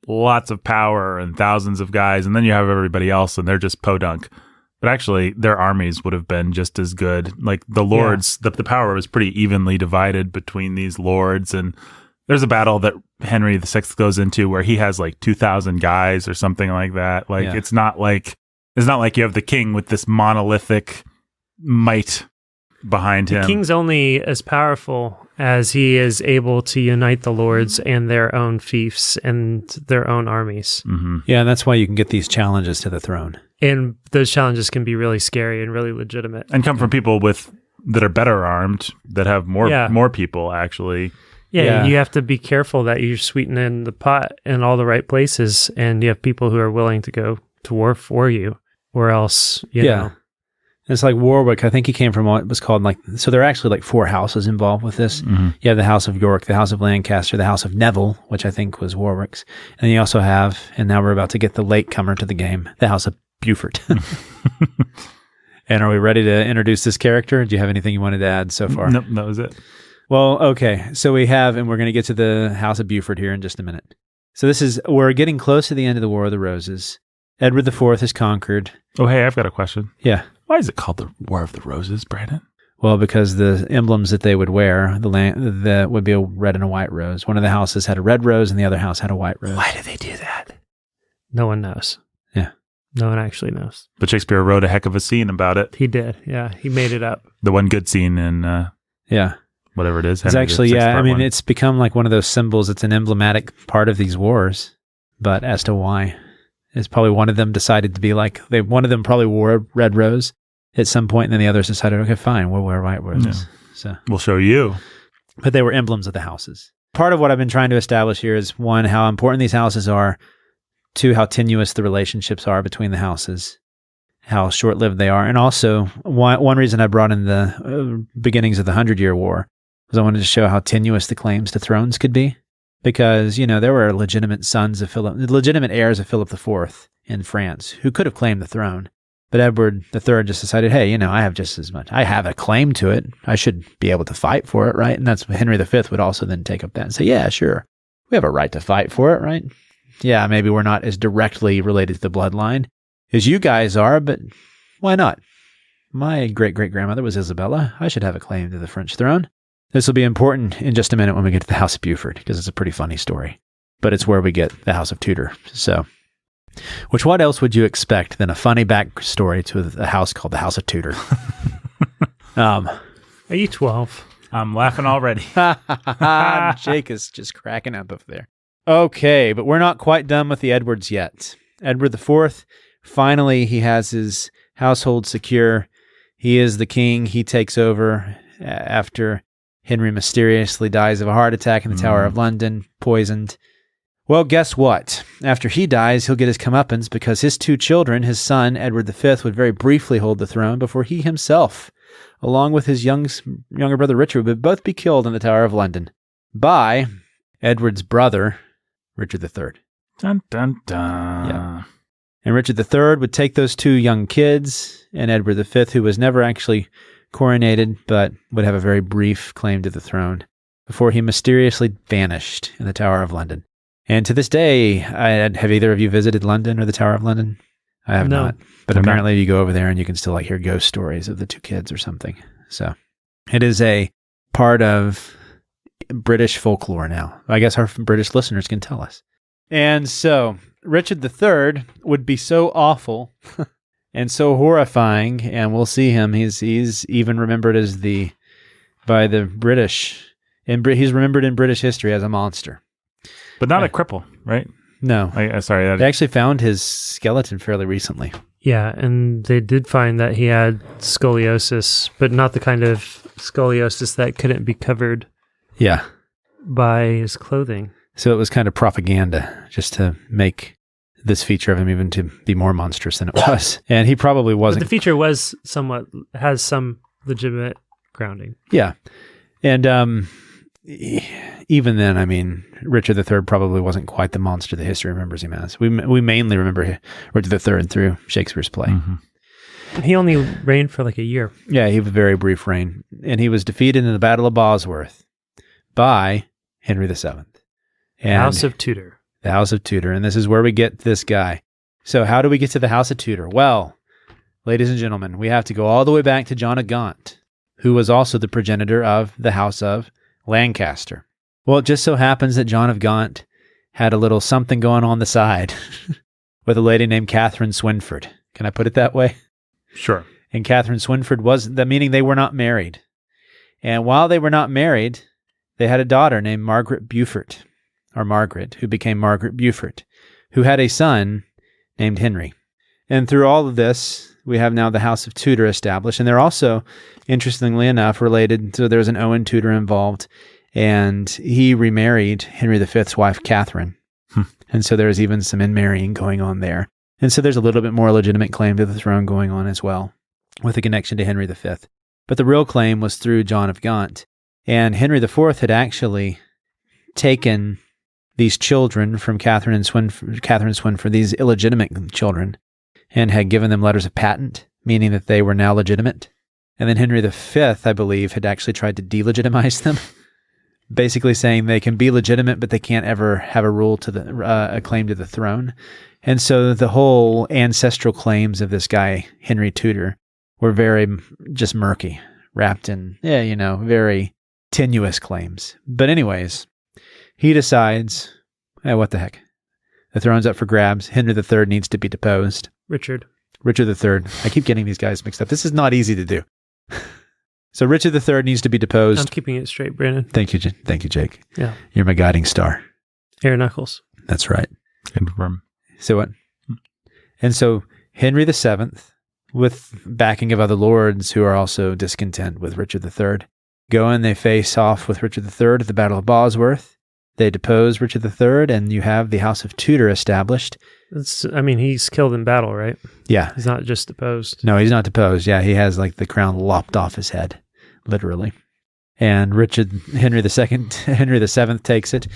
lots of power and thousands of guys, and then you have everybody else and they're just podunk. But actually their armies would have been just as good. Like the lords, the power was pretty evenly divided between these lords. And there's a battle that Henry VI goes into where he has 2,000 guys or something like that. It's not like you have the king with this monolithic might behind him.
The king's only as powerful as he is able to unite the lords and their own fiefs and their own armies.
Mm-hmm.
Yeah, and that's why you can get these challenges to the throne.
And those challenges can be really scary and really legitimate.
And come from people that are better armed, that have more people, actually.
Yeah, you have to be careful that you're sweetening the pot in all the right places, and you have people who are willing to go to war for you, or else, you know.
It's like Warwick. I think he came from what was called so there are actually 4 houses involved with this. Mm-hmm. You have the House of York, the House of Lancaster, the House of Neville, which I think was Warwick's. And you also have, and now we're about to get the latecomer to the game, the House of Beaufort. And are we ready to introduce this character? Do you have anything you wanted to add so far?
Nope, that was it.
Well, okay. So we have, and we're going to get to the House of Beaufort here in just a minute. So we're getting close to the end of the War of the Roses. Edward IV is conquered.
Oh, hey, I've got a question.
Yeah.
Why is it called the War of the Roses, Brandon?
Well, because the emblems that they would wear, that would be a red and a white rose. One of the houses had a red rose and the other house had a white rose.
Why did they do that?
No one knows.
Yeah.
No one actually knows.
But Shakespeare wrote a heck of a scene about it.
He did. Yeah. He made it up.
The one good scene in whatever it is.
It's actually, I mean, it's become like one of those symbols. It's an emblematic part of these wars. But as to why, it's probably one of them decided to be one of them probably wore a red rose at some point, and then the others decided, okay, fine, we'll wear white roses. Yeah. So
we'll show you.
But they were emblems of the houses. Part of what I've been trying to establish here is, one, how important these houses are, two, how tenuous the relationships are between the houses, how short-lived they are, and also one reason I brought in the beginnings of the 100-Year War was I wanted to show how tenuous the claims to thrones could be. Because, there were legitimate heirs of Philip IV in France who could have claimed the throne. But Edward III just decided, hey, I have just as much. I have a claim to it. I should be able to fight for it, right? And that's Henry V would also then take up that and say, yeah, sure. We have a right to fight for it, right? Yeah, maybe we're not as directly related to the bloodline as you guys are, but why not? My great-great-grandmother was Isabella. I should have a claim to the French throne. This will be important in just a minute when we get to the House of Beaufort, because it's a pretty funny story. But it's where we get the House of Tudor. So, what else would you expect than a funny backstory to a house called the House of Tudor?
Are you 12?
I'm laughing already.
Jake is just cracking up there. Okay, but we're not quite done with the Edwards yet. Edward IV, finally, he has his household secure. He is the king. He takes over after Henry mysteriously dies of a heart attack in the Tower of London, poisoned. Well, guess what? After he dies, he'll get his comeuppance because his 2 children, his son, Edward V, would very briefly hold the throne before he himself, along with his younger brother Richard, would both be killed in the Tower of London by Edward's brother, Richard III.
Dun, dun, dun.
Yeah. And Richard III would take those 2 young kids, and Edward V, who was never actually coronated, but would have a very brief claim to the throne before he mysteriously vanished in the Tower of London. And to this day, have either of you visited London or the Tower of London? I have not. But apparently you go over there and you can still hear ghost stories of the 2 kids or something. So it is a part of British folklore now. I guess our British listeners can tell us. And so Richard III would be so awful and so horrifying, and we'll see him. He's even remembered by the British, and he's remembered in British history as a monster.
But not a cripple, right?
No.
Sorry.
They actually found his skeleton fairly recently.
Yeah, and they did find that he had scoliosis, but not the kind of scoliosis that couldn't be covered by his clothing.
So it was kind of propaganda just to make this feature of him even to be more monstrous than it was. And he probably wasn't.
But the feature has some legitimate grounding.
Yeah. And even then, I mean, Richard III probably wasn't quite the monster that history remembers him as. We mainly remember Richard III through Shakespeare's play.
Mm-hmm. He only reigned for like a year.
Yeah, he had a very brief reign. And he was defeated in the Battle of Bosworth by Henry VII. And
House of Tudor.
The House of Tudor. And this is where we get this guy. So how do we get to the House of Tudor? Well, ladies and gentlemen, we have to go all the way back to John of Gaunt, who was also the progenitor of the House of Lancaster. Well, it just so happens that John of Gaunt had a little something going on the side with a lady named Catherine Swynford. Can I put it that way?
Sure.
And Catherine Swynford meaning they were not married. And while they were not married, they had a daughter named Margaret Beaufort, who became Margaret Beaufort, who had a son named Henry. And through all of this, we have now the House of Tudor established. And they're also, interestingly enough, related. So there's an Owen Tudor involved, and he remarried Henry V's wife, Catherine. And so there's even some in-marrying going on there. And so there's a little bit more legitimate claim to the throne going on as well, with a connection to Henry V. But the real claim was through John of Gaunt. And Henry IV had actually taken these children from Catherine and Swynford, these illegitimate children, and had given them letters of patent, meaning that they were now legitimate. And then Henry V, I believe, had actually tried to delegitimize them, basically saying they can be legitimate, but they can't ever have a claim to the throne. And so the whole ancestral claims of this guy, Henry Tudor, were very just murky, wrapped in, very tenuous claims. But anyways, he decides, what the heck? The throne's up for grabs. Henry III needs to be deposed.
Richard
III. I keep getting these guys mixed up. This is not easy to do. So Richard III needs to be deposed.
I'm keeping it straight, Brandon.
Thank you, Jake.
Yeah.
You're my guiding star.
Hair knuckles.
That's right.
Confirm.
So what? And so Henry VII, with backing of other lords who are also discontent with Richard III, go and they face off with Richard III at the Battle of Bosworth. They depose Richard III, and you have the House of Tudor established.
He's killed in battle, right?
Yeah.
He's not just deposed.
No, he's not deposed. Yeah, he has the crown lopped off his head, literally. And Henry VII takes it.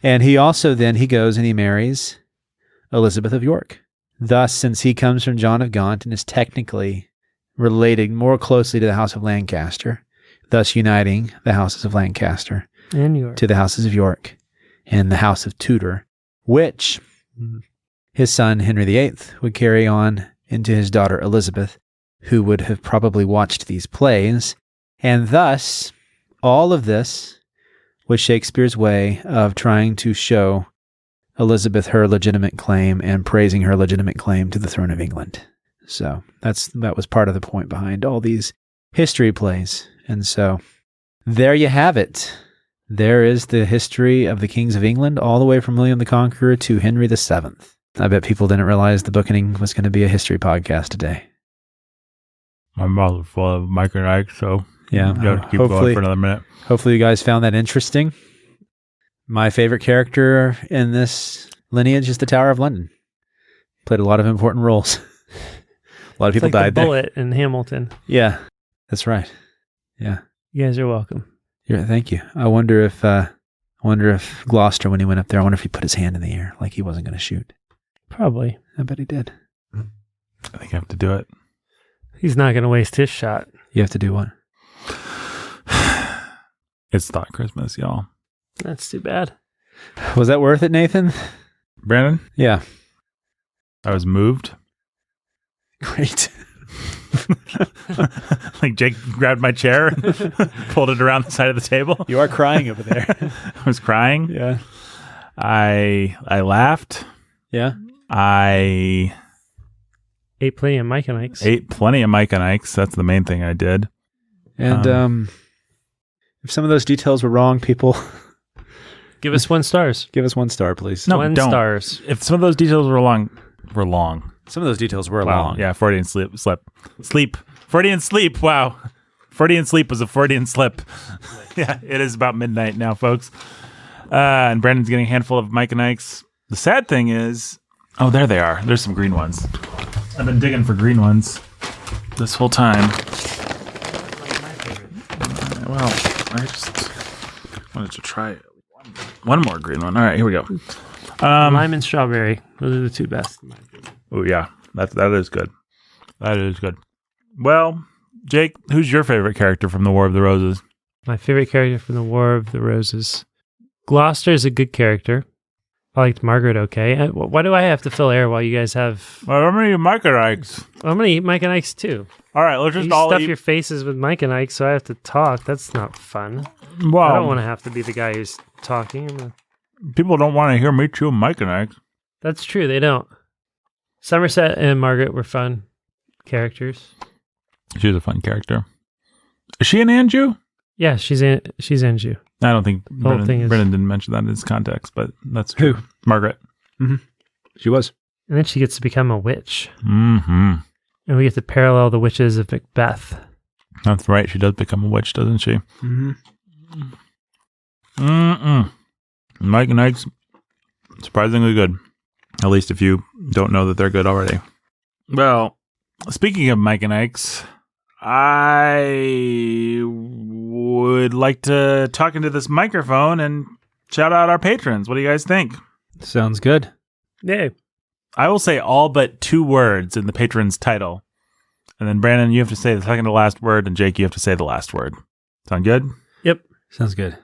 And he also he goes and he marries Elizabeth of York. Thus, since he comes from John of Gaunt and is technically related more closely to the House of Lancaster, thus uniting the houses of Lancaster
and York
to the houses of York and the House of Tudor, which his son Henry VIII would carry on into his daughter Elizabeth, who would have probably watched these plays. And thus, all of this was Shakespeare's way of trying to show Elizabeth her legitimate claim and praising her legitimate claim to the throne of England. So that was part of the point behind all these history plays. And so there you have it. There is the history of the kings of England, all the way from William the Conqueror to Henry VII. I bet people didn't realize the Bookening was going to be a history podcast today.
My mouth is full of Mike and Ike, so
yeah,
you have to keep going for another minute.
Hopefully you guys found that interesting. My favorite character in this lineage is the Tower of London. Played a lot of important roles. A lot of people died
the
there.
Bullet in Hamilton.
Yeah, that's right. Yeah,
you guys are welcome.
Thank you. I wonder if Gloucester, when he went up there, I wonder if he put his hand in the air like he wasn't going to shoot.
Probably.
I bet he did.
I think I have to do it.
He's not going to waste his shot.
You have to do what?
It's Thought Christmas, y'all.
That's too bad.
Was that worth it, Nathan?
Brandon?
Yeah.
I was moved.
Great.
Jake grabbed my chair, pulled it around the side of the table.
You are crying over there.
I was crying.
Yeah.
I laughed.
Yeah.
I
ate plenty of Mike and Ike's.
That's the main thing I did.
And if some of those details were wrong, people,
give us 1 star.
Give us 1 star, please.
No,
1
don't.
stars.
If some of those details were long.
Some of those details were long.
Yeah, Freudian sleep. Freudian sleep. Wow. Freudian sleep was a Freudian slip. Yeah, it is about midnight now, folks. And Brandon's getting a handful of Mike and Ike's. The sad thing is, there they are. There's some green ones. I've been digging for green ones this whole time. Well, I just wanted to try one more green one. All right, here we go.
Lime and strawberry. Those are the 2 best.
Oh yeah, that is good. That is good. Well, Jake, who's your favorite character from the War of the Roses?
My favorite character from the War of the Roses. Gloucester is a good character. I liked Margaret okay. Why do I have to fill air while you guys have...
Well, I'm going to eat Mike and Ike's.
I'm going to eat Mike and Ike's too.
All right, let's just
you
all
stuff
eat...
your faces with Mike and Ike, so I have to talk. That's not fun.
Well,
I don't want to have to be the guy who's talking.
People don't want to hear me chew Mike and Ike's.
That's true, they don't. Somerset and Margaret were fun characters.
She's a fun character. Is she an Anjou?
Yeah, she's Anjou.
I don't think
Brennan
didn't mention that in this context, but that's true.
Who?
Margaret.
Mm-hmm. She was.
And then she gets to become a witch.
Mm-hmm.
And we get to parallel the witches of Macbeth.
That's right. She does become a witch, doesn't she?
Mm-hmm.
Mm-mm. Mike and Ike's surprisingly good. At least if you don't know that they're good already. Well, speaking of Mike and Ike's, I would like to talk into this microphone and shout out our patrons. What do you guys think?
Sounds good.
Yay.
I will say all but 2 words in the patron's title. And then Brandon, you have to say the second to last word, and Jake, you have to say the last word. Sound good?
Yep.
Sounds good.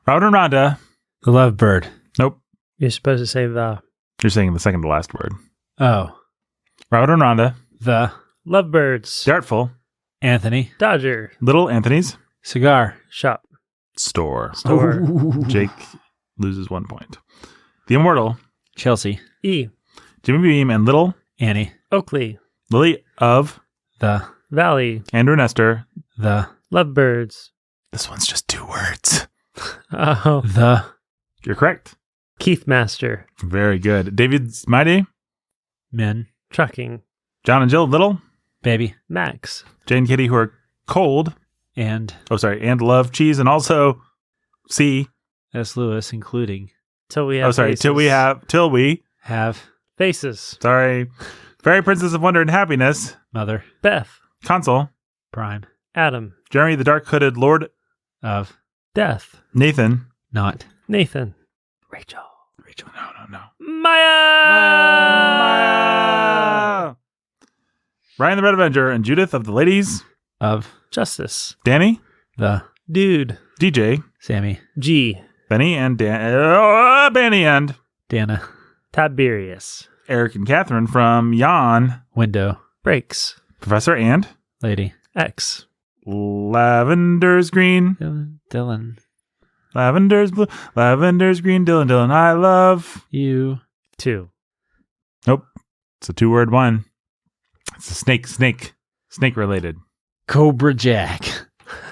Robert and Rhonda.
The lovebird.
Nope.
You're supposed to say the
You're saying the second to last word.
Oh.
Robert and Rhonda.
The
Lovebirds.
The Artful.
Anthony.
Dodger.
Little Anthony's.
Cigar.
Shop.
Store.
Store.
Jake loses 1 point. The Immortal.
Chelsea.
E.
Jimmy Beam and Little
Annie.
Oakley.
Lily of
The
Valley.
Andrew Nestor.
The
Lovebirds.
This one's just 2 words.
Oh.
The
You're correct.
Keith Master.
Very good. David's Mighty.
Men.
Trucking.
John and Jill Little.
Baby.
Max.
Jane and Kitty who are cold.
And
And love cheese and also C.
S. Lewis, including
Till we have faces.
Till we.
have
Faces.
Sorry. Fairy Princess of Wonder and Happiness.
mother
Beth.
Console.
prime
Adam.
Jeremy the Dark Hooded Lord.
of
Death.
Nathan.
not
Nathan. Rachel.
No.
Maya.
Ryan the Red Avenger and Judith of the Ladies.
of
Justice.
Danny.
the
Dude.
DJ.
Sammy.
G.
Benny and Benny and
Dana.
Tiberius.
Eric and Catherine from Jan.
Window.
Breaks.
Professor and
Lady.
X.
Lavender's Green.
Dylan.
Lavender's Blue. Lavender's Green. Dylan. I love.
You.
2.
Nope. It's a 2-word one. It's a snake related.
Cobra Jack.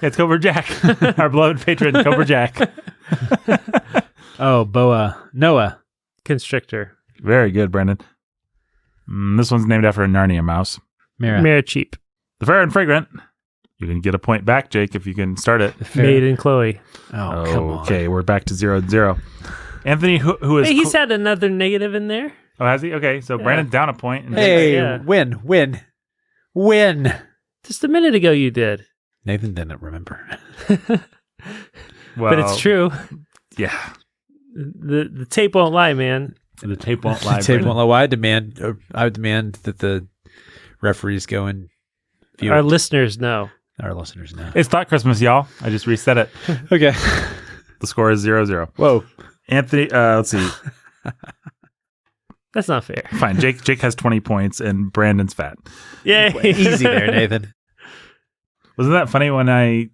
It's Cobra Jack, our beloved patron, Cobra Jack.
Oh, Boa. Noah.
Constrictor.
Very good, Brandon. This one's named after a Narnia mouse.
Mira.
Mara Cheap.
The Fair and Fragrant. You can get a point back, Jake, if you can start it.
Made in Chloe.
Oh, come on.
Okay, we're back to 0-0. Anthony, who is...
Hey, he's had another negative in there.
Oh, has he? Okay, so
Yeah.
Brandon's down a point. And
Hey,
Yeah.
win.
Just a minute ago you did.
Nathan didn't remember.
well,
But it's true.
Yeah.
The tape won't lie, man.
The tape won't lie,
Tape
Brandon.
won't lie. I demand that the referees go and view
Our
it.
listeners know.
Our listeners know.
It's Thought Christmas, y'all. I just reset it.
Okay.
The score is 0-0.
Whoa.
Anthony, let's see.
That's not fair.
Fine. Jake has 20 points and Brandon's fat.
Yay.
Easy there, Nathan.
Wasn't that funny when I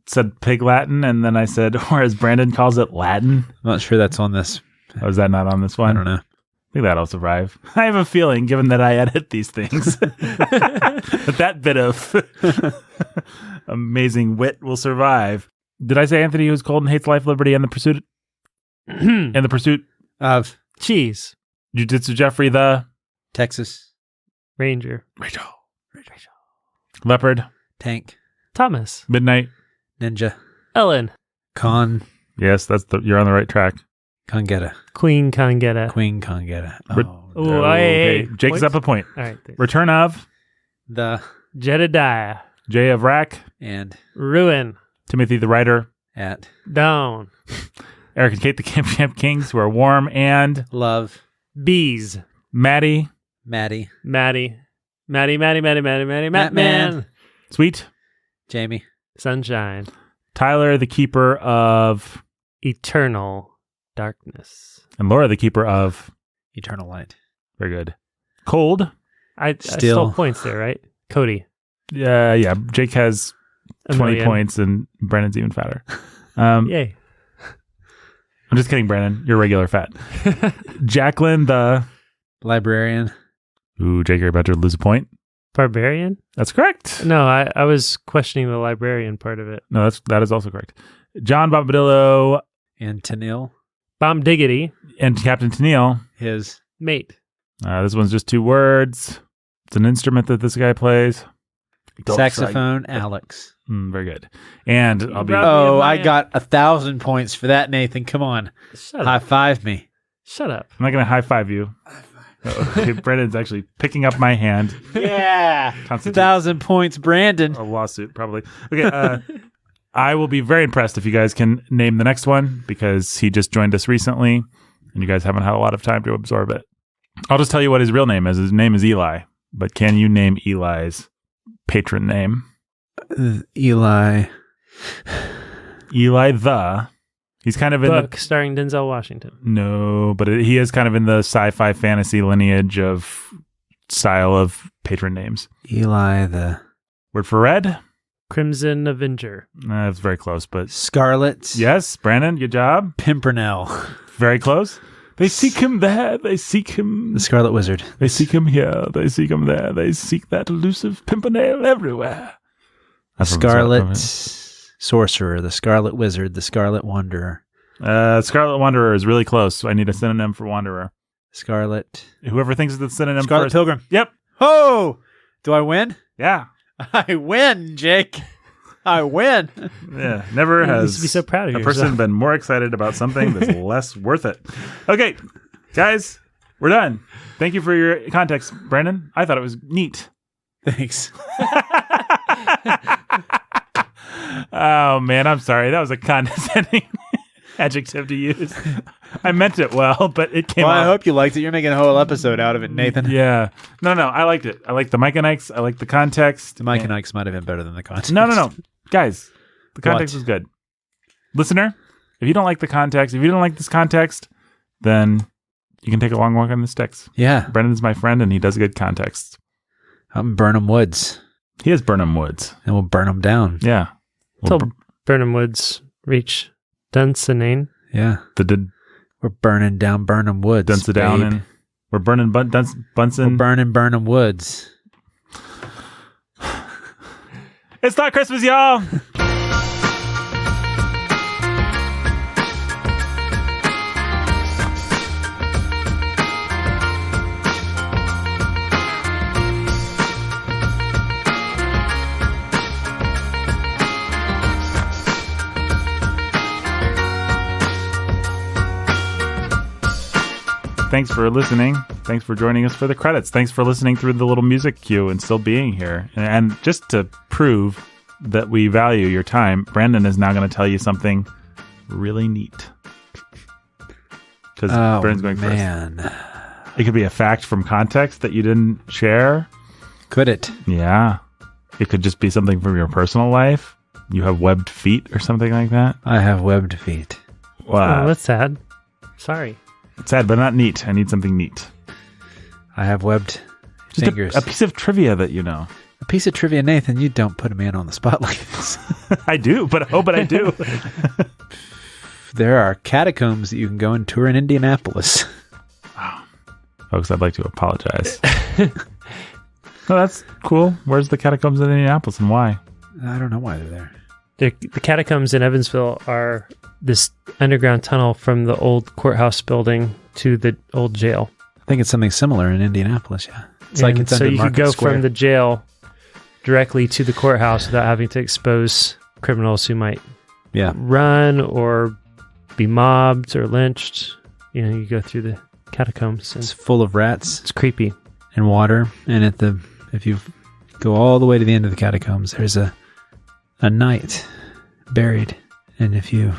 said pig Latin and then I said, or as Brandon calls it, Latin?
I'm not sure that's on this.
Oh, is that not on this one?
I don't know.
I think that'll survive. I have a feeling, given that I edit these things, that bit of amazing wit will survive. Did I say Anthony was cold and hates life, liberty, and the pursuit? And the pursuit?
Of
Cheese.
Jiu-Jitsu Jeffrey the...
Texas.
Ranger.
Rachel. Leopard.
Tank.
Thomas.
Midnight.
Ninja.
Ellen.
Yes, you're on the right track.
Congetta.
Queen Congetta.
Queen Congetta.
Re-
Oh,
Ooh,
no.
hey.
Jake's
Points?
up a point.
All right. Thanks.
Return of
The
Jedediah.
Jay of Rack.
and
Ruin.
Timothy the Writer.
at
Down.
Eric and Kate the Camp Kings, who are warm, and
love
Bees.
Maddie.
Maddie.
Maddie. Mattman.
Sweet.
Jamie.
Sunshine.
Tyler, the keeper of...
Eternal darkness.
And Laura, the keeper of...
Eternal light.
Very good. Cold.
I
Still.
stole points there, right?
Yeah. Jake has
A
20
million.
points and Brandon's even fatter.
Yay.
I'm just kidding, Brandon. You're regular fat. Jacqueline, the...
Librarian.
Ooh, Jake, you're about to lose a point.
Barbarian?
That's correct.
No, I was questioning the librarian part of it.
No, that is also correct. John Bombadillo
And Tanil.
Bomb Diggity.
and Captain Tennille.
His.
Mate.
This one's just 2 words. It's an instrument that this guy plays.
Saxophone, Alex.
Very good. And I'll be...
Oh, I got 1,000 points for that, Nathan. Come on.
Shut
High
up.
five me.
Shut up.
I'm not going to high five you. Okay, Brandon's actually picking up my hand.
Yeah.
Constitutes
1,000 points, Brandon.
a lawsuit, probably. Okay, I will be very impressed if you guys can name the next one because he just joined us recently and you guys haven't had a lot of time to absorb it. I'll just tell you what his real name is. His name is Eli, but can you name Eli's patron name?
Eli.
Eli the. He's kind of in
Book starring Denzel Washington.
No, but he is kind of in the sci-fi fantasy lineage of style of patron names.
Eli the
Word for red?
Crimson Avenger.
That's very close, but
Scarlet.
yes, Brandon, good job.
Pimpernel.
Very close. They seek him there. They seek him.
The Scarlet Wizard.
They seek him here. They seek him there. They seek that elusive pimpernel everywhere. That's from
Scarlet Sorcerer. The Scarlet Wizard. The Scarlet Wanderer.
Scarlet Wanderer is really close. So I need a synonym for Wanderer.
Scarlet.
Whoever thinks of the synonym
Scarlet
first.
Pilgrim.
Yep.
Oh! Do I win?
Yeah.
I win, Jake. I win.
Yeah. Never
You
has
should be so proud of
a
yourself.
person been more excited about something that's less worth it. Okay, guys, we're done. Thank you for your context, Brandon. I thought it was neat.
Thanks.
Oh, man, I'm sorry. That was a condescending adjective to use. I meant it well, but it came
Well, I
out.
hope you liked it. You're making a whole episode out of it, Nathan.
Yeah. No, I liked it. I liked the Mike and Ike's. I liked the context.
The Mike and Ike's might have been better than the context.
No. Guys, the context
What?
was good. Listener, if you don't like the context, if you don't like this context, then you can take a long walk on the sticks.
Yeah.
Brendan's my friend, and he does good context.
I'm Burnham Woods.
He is Burnham Woods.
And we'll burn them down.
Yeah.
Till Burnham Woods reach Dunsinane.
Yeah. We're burning down Burnham Woods.
Dunce down,
babe.
and we're burning Bunsen.
We're burning Burnham Woods.
It's not Christmas, y'all. Thanks for listening. Thanks for joining us for the credits. Thanks for listening through the little music cue and still being here. And just to prove that we value your time, Brandon is now going to tell you something really neat. Because Brandon's going first. It could be a fact from context that you didn't share.
Could it?
Yeah. It could just be something from your personal life. You have webbed feet or something like that.
I have webbed feet.
Wow.
Oh, that's sad. Sorry.
It's sad, but not neat. I need something neat.
I have webbed
Just
fingers.
a piece of trivia that you know.
A piece of trivia, Nathan. You don't put a man on the spot like this.
I do, but I do.
There are catacombs that you can go and tour in Indianapolis.
Folks, I'd like to apologize. Oh, that's cool. Where's the catacombs in Indianapolis and why?
I don't know why they're there.
The catacombs in Evansville are this underground tunnel from the old courthouse building to the old jail.
I think it's something similar in Indianapolis, yeah. It's
And
like it's
so
under
you could
Market
go
Square.
from the jail directly to the courthouse without having to expose criminals who might run or be mobbed or lynched. You know, you go through the catacombs. And
It's full of rats
it's creepy.
and water. And if you go all the way to the end of the catacombs, there's a knight buried. And if you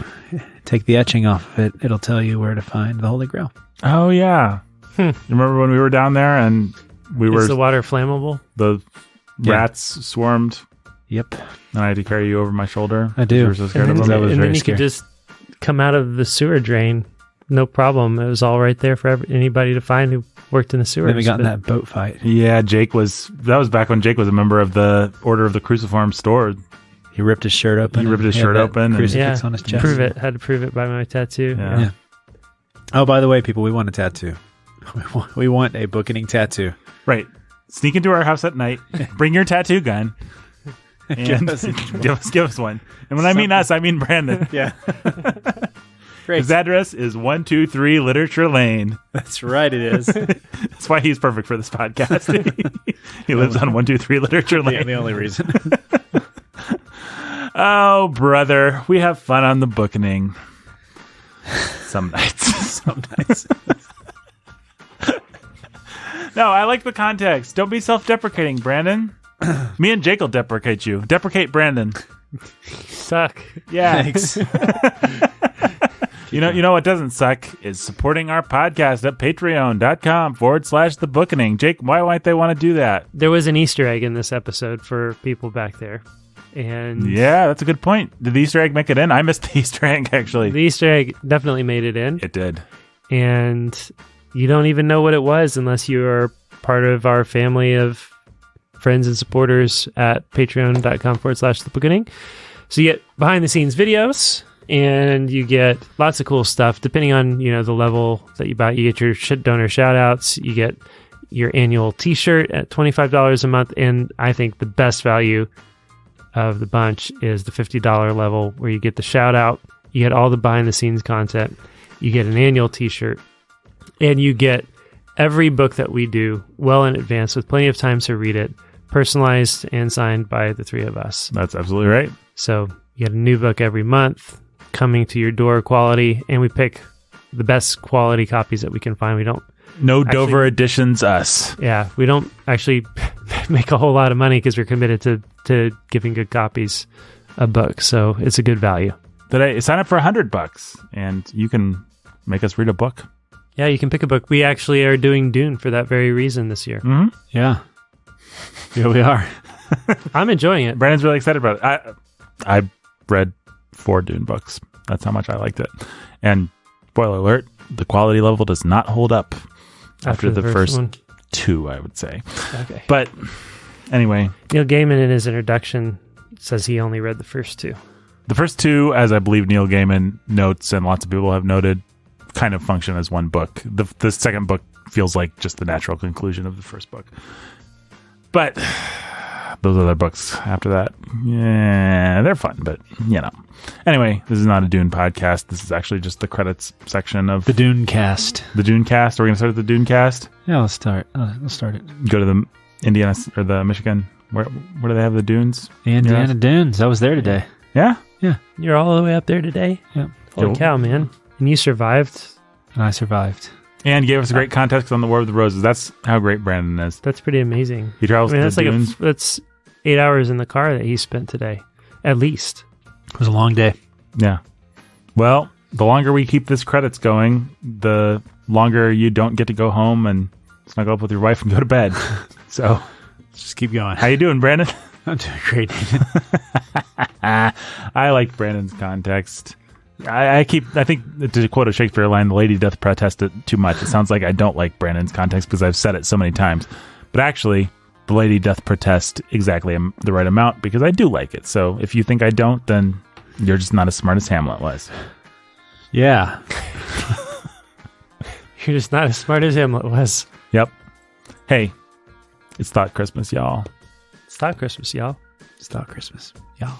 take the etching off of it, it'll tell you where to find the Holy Grail.
Oh, yeah. You remember when we were down there and
Is the water flammable?
the rats swarmed
Yep.
and I had to carry you over my shoulder?
I do.
You were so scared of
then-
them?
That was
and
very
then you
scary.
could just come out of the sewer drain. No problem. It was all right there for anybody to find who worked in the sewers.
Then we got in
but-
that boat fight.
Yeah, that was back when Jake was a member of the Order of the Cruciform Store.
He ripped his shirt open.
He ripped his
and
shirt
had that
open and-
Crucifix
Yeah,
on his chest.
prove it. Had to prove it by my tattoo.
Yeah.
Yeah. Oh, by the way, people, we want a tattoo. We want a Bookening tattoo.
Right. Sneak into our house at night, bring your tattoo gun, and
Give us
give us one. And when I mean us, I mean Brandon.
Yeah. Great.
His address is 123 Literature Lane.
That's right, it is.
That's why he's perfect for this podcast. He lives on 123 Literature Lane.
Yeah, the only reason.
Oh, brother. We have fun on the Bookening. Some nights.
Some nights.
No, I like the context. Don't be self-deprecating, Brandon. Me and Jake will deprecate you. Deprecate Brandon.
Suck.
Yeah.
Thanks.
You know what doesn't suck is supporting our podcast at patreon.com/the Bookening. Jake, why might they want to do that?
There was an Easter egg in this episode for people back there. And
Yeah, that's a good point. Did the Easter egg make it in? I missed the Easter egg, actually.
the Easter egg definitely made it in.
It did.
And you don't even know what it was unless you are part of our family of friends and supporters at patreon.com/the Bookening. So you get behind the scenes videos and you get lots of cool stuff depending on, the level that you buy. You get your donor shout outs, you get your annual t-shirt at $25 a month. And I think the best value of the bunch is the $50 level where you get the shout out, you get all the behind the scenes content, you get an annual t-shirt, and you get every book that we do well in advance with plenty of time to read it, personalized and signed by the three of us.
That's absolutely right.
So you get a new book every month coming to your door quality, and we pick the best quality copies that we can find. We don't
No Dover editions us.
we don't actually make a whole lot of money because we're committed to giving good copies of books. So it's a good value.
Today, sign up for $100 and you can make us read a book.
Yeah, you can pick a book. We actually are doing Dune for that very reason this year.
Mm-hmm.
Yeah. Here we are.
I'm enjoying it.
Brandon's really excited about it. I read 4 Dune books. That's how much I liked it. And spoiler alert, the quality level does not hold up after the first
one.
2, I would say.
Okay.
But anyway,
Neil Gaiman in his introduction says he only read the first 2.
the first 2, as I believe Neil Gaiman notes and lots of people have noted, kind of function as one book. The second book feels like just the natural conclusion of the first book. But those other books after that, yeah, they're fun, but Anyway, this is not a Dune podcast. This is actually just the credits section of
The Dune Cast.
the Dune cast. Are we going to start at the Dune cast?
Yeah, let's start. Let's start it.
Go to the Indiana or the Michigan. Where do they have the dunes?
The Indiana Dunes. I was there today.
Yeah?
You're all the way up there today?
Yeah.
Holy cow, man. And you survived?
And I survived.
And gave us a great context on the War of the Roses. That's how great Brandon is.
That's pretty amazing.
He travels to
that's
the
like
dunes.
that's 8 hours in the car that he spent today, at least.
It was a long day.
Yeah. Well, the longer we keep this credits going, the longer you don't get to go home and snuggle up with your wife and go to bed. So,
Let's just keep going.
how you doing, Brandon?
I'm doing great.
I like Brandon's context. I think, to quote a Shakespeare line, the lady doth protest it too much. It sounds like I don't like Brandon's context because I've said it so many times. But actually, the lady doth protest exactly the right amount because I do like it. So if you think I don't, then you're just not as smart as Hamlet was.
Yeah.
You're just not as smart as Hamlet was.
Yep. Hey, it's Thought Christmas, y'all.
It's not Christmas, y'all.
It's not Christmas. Y'all.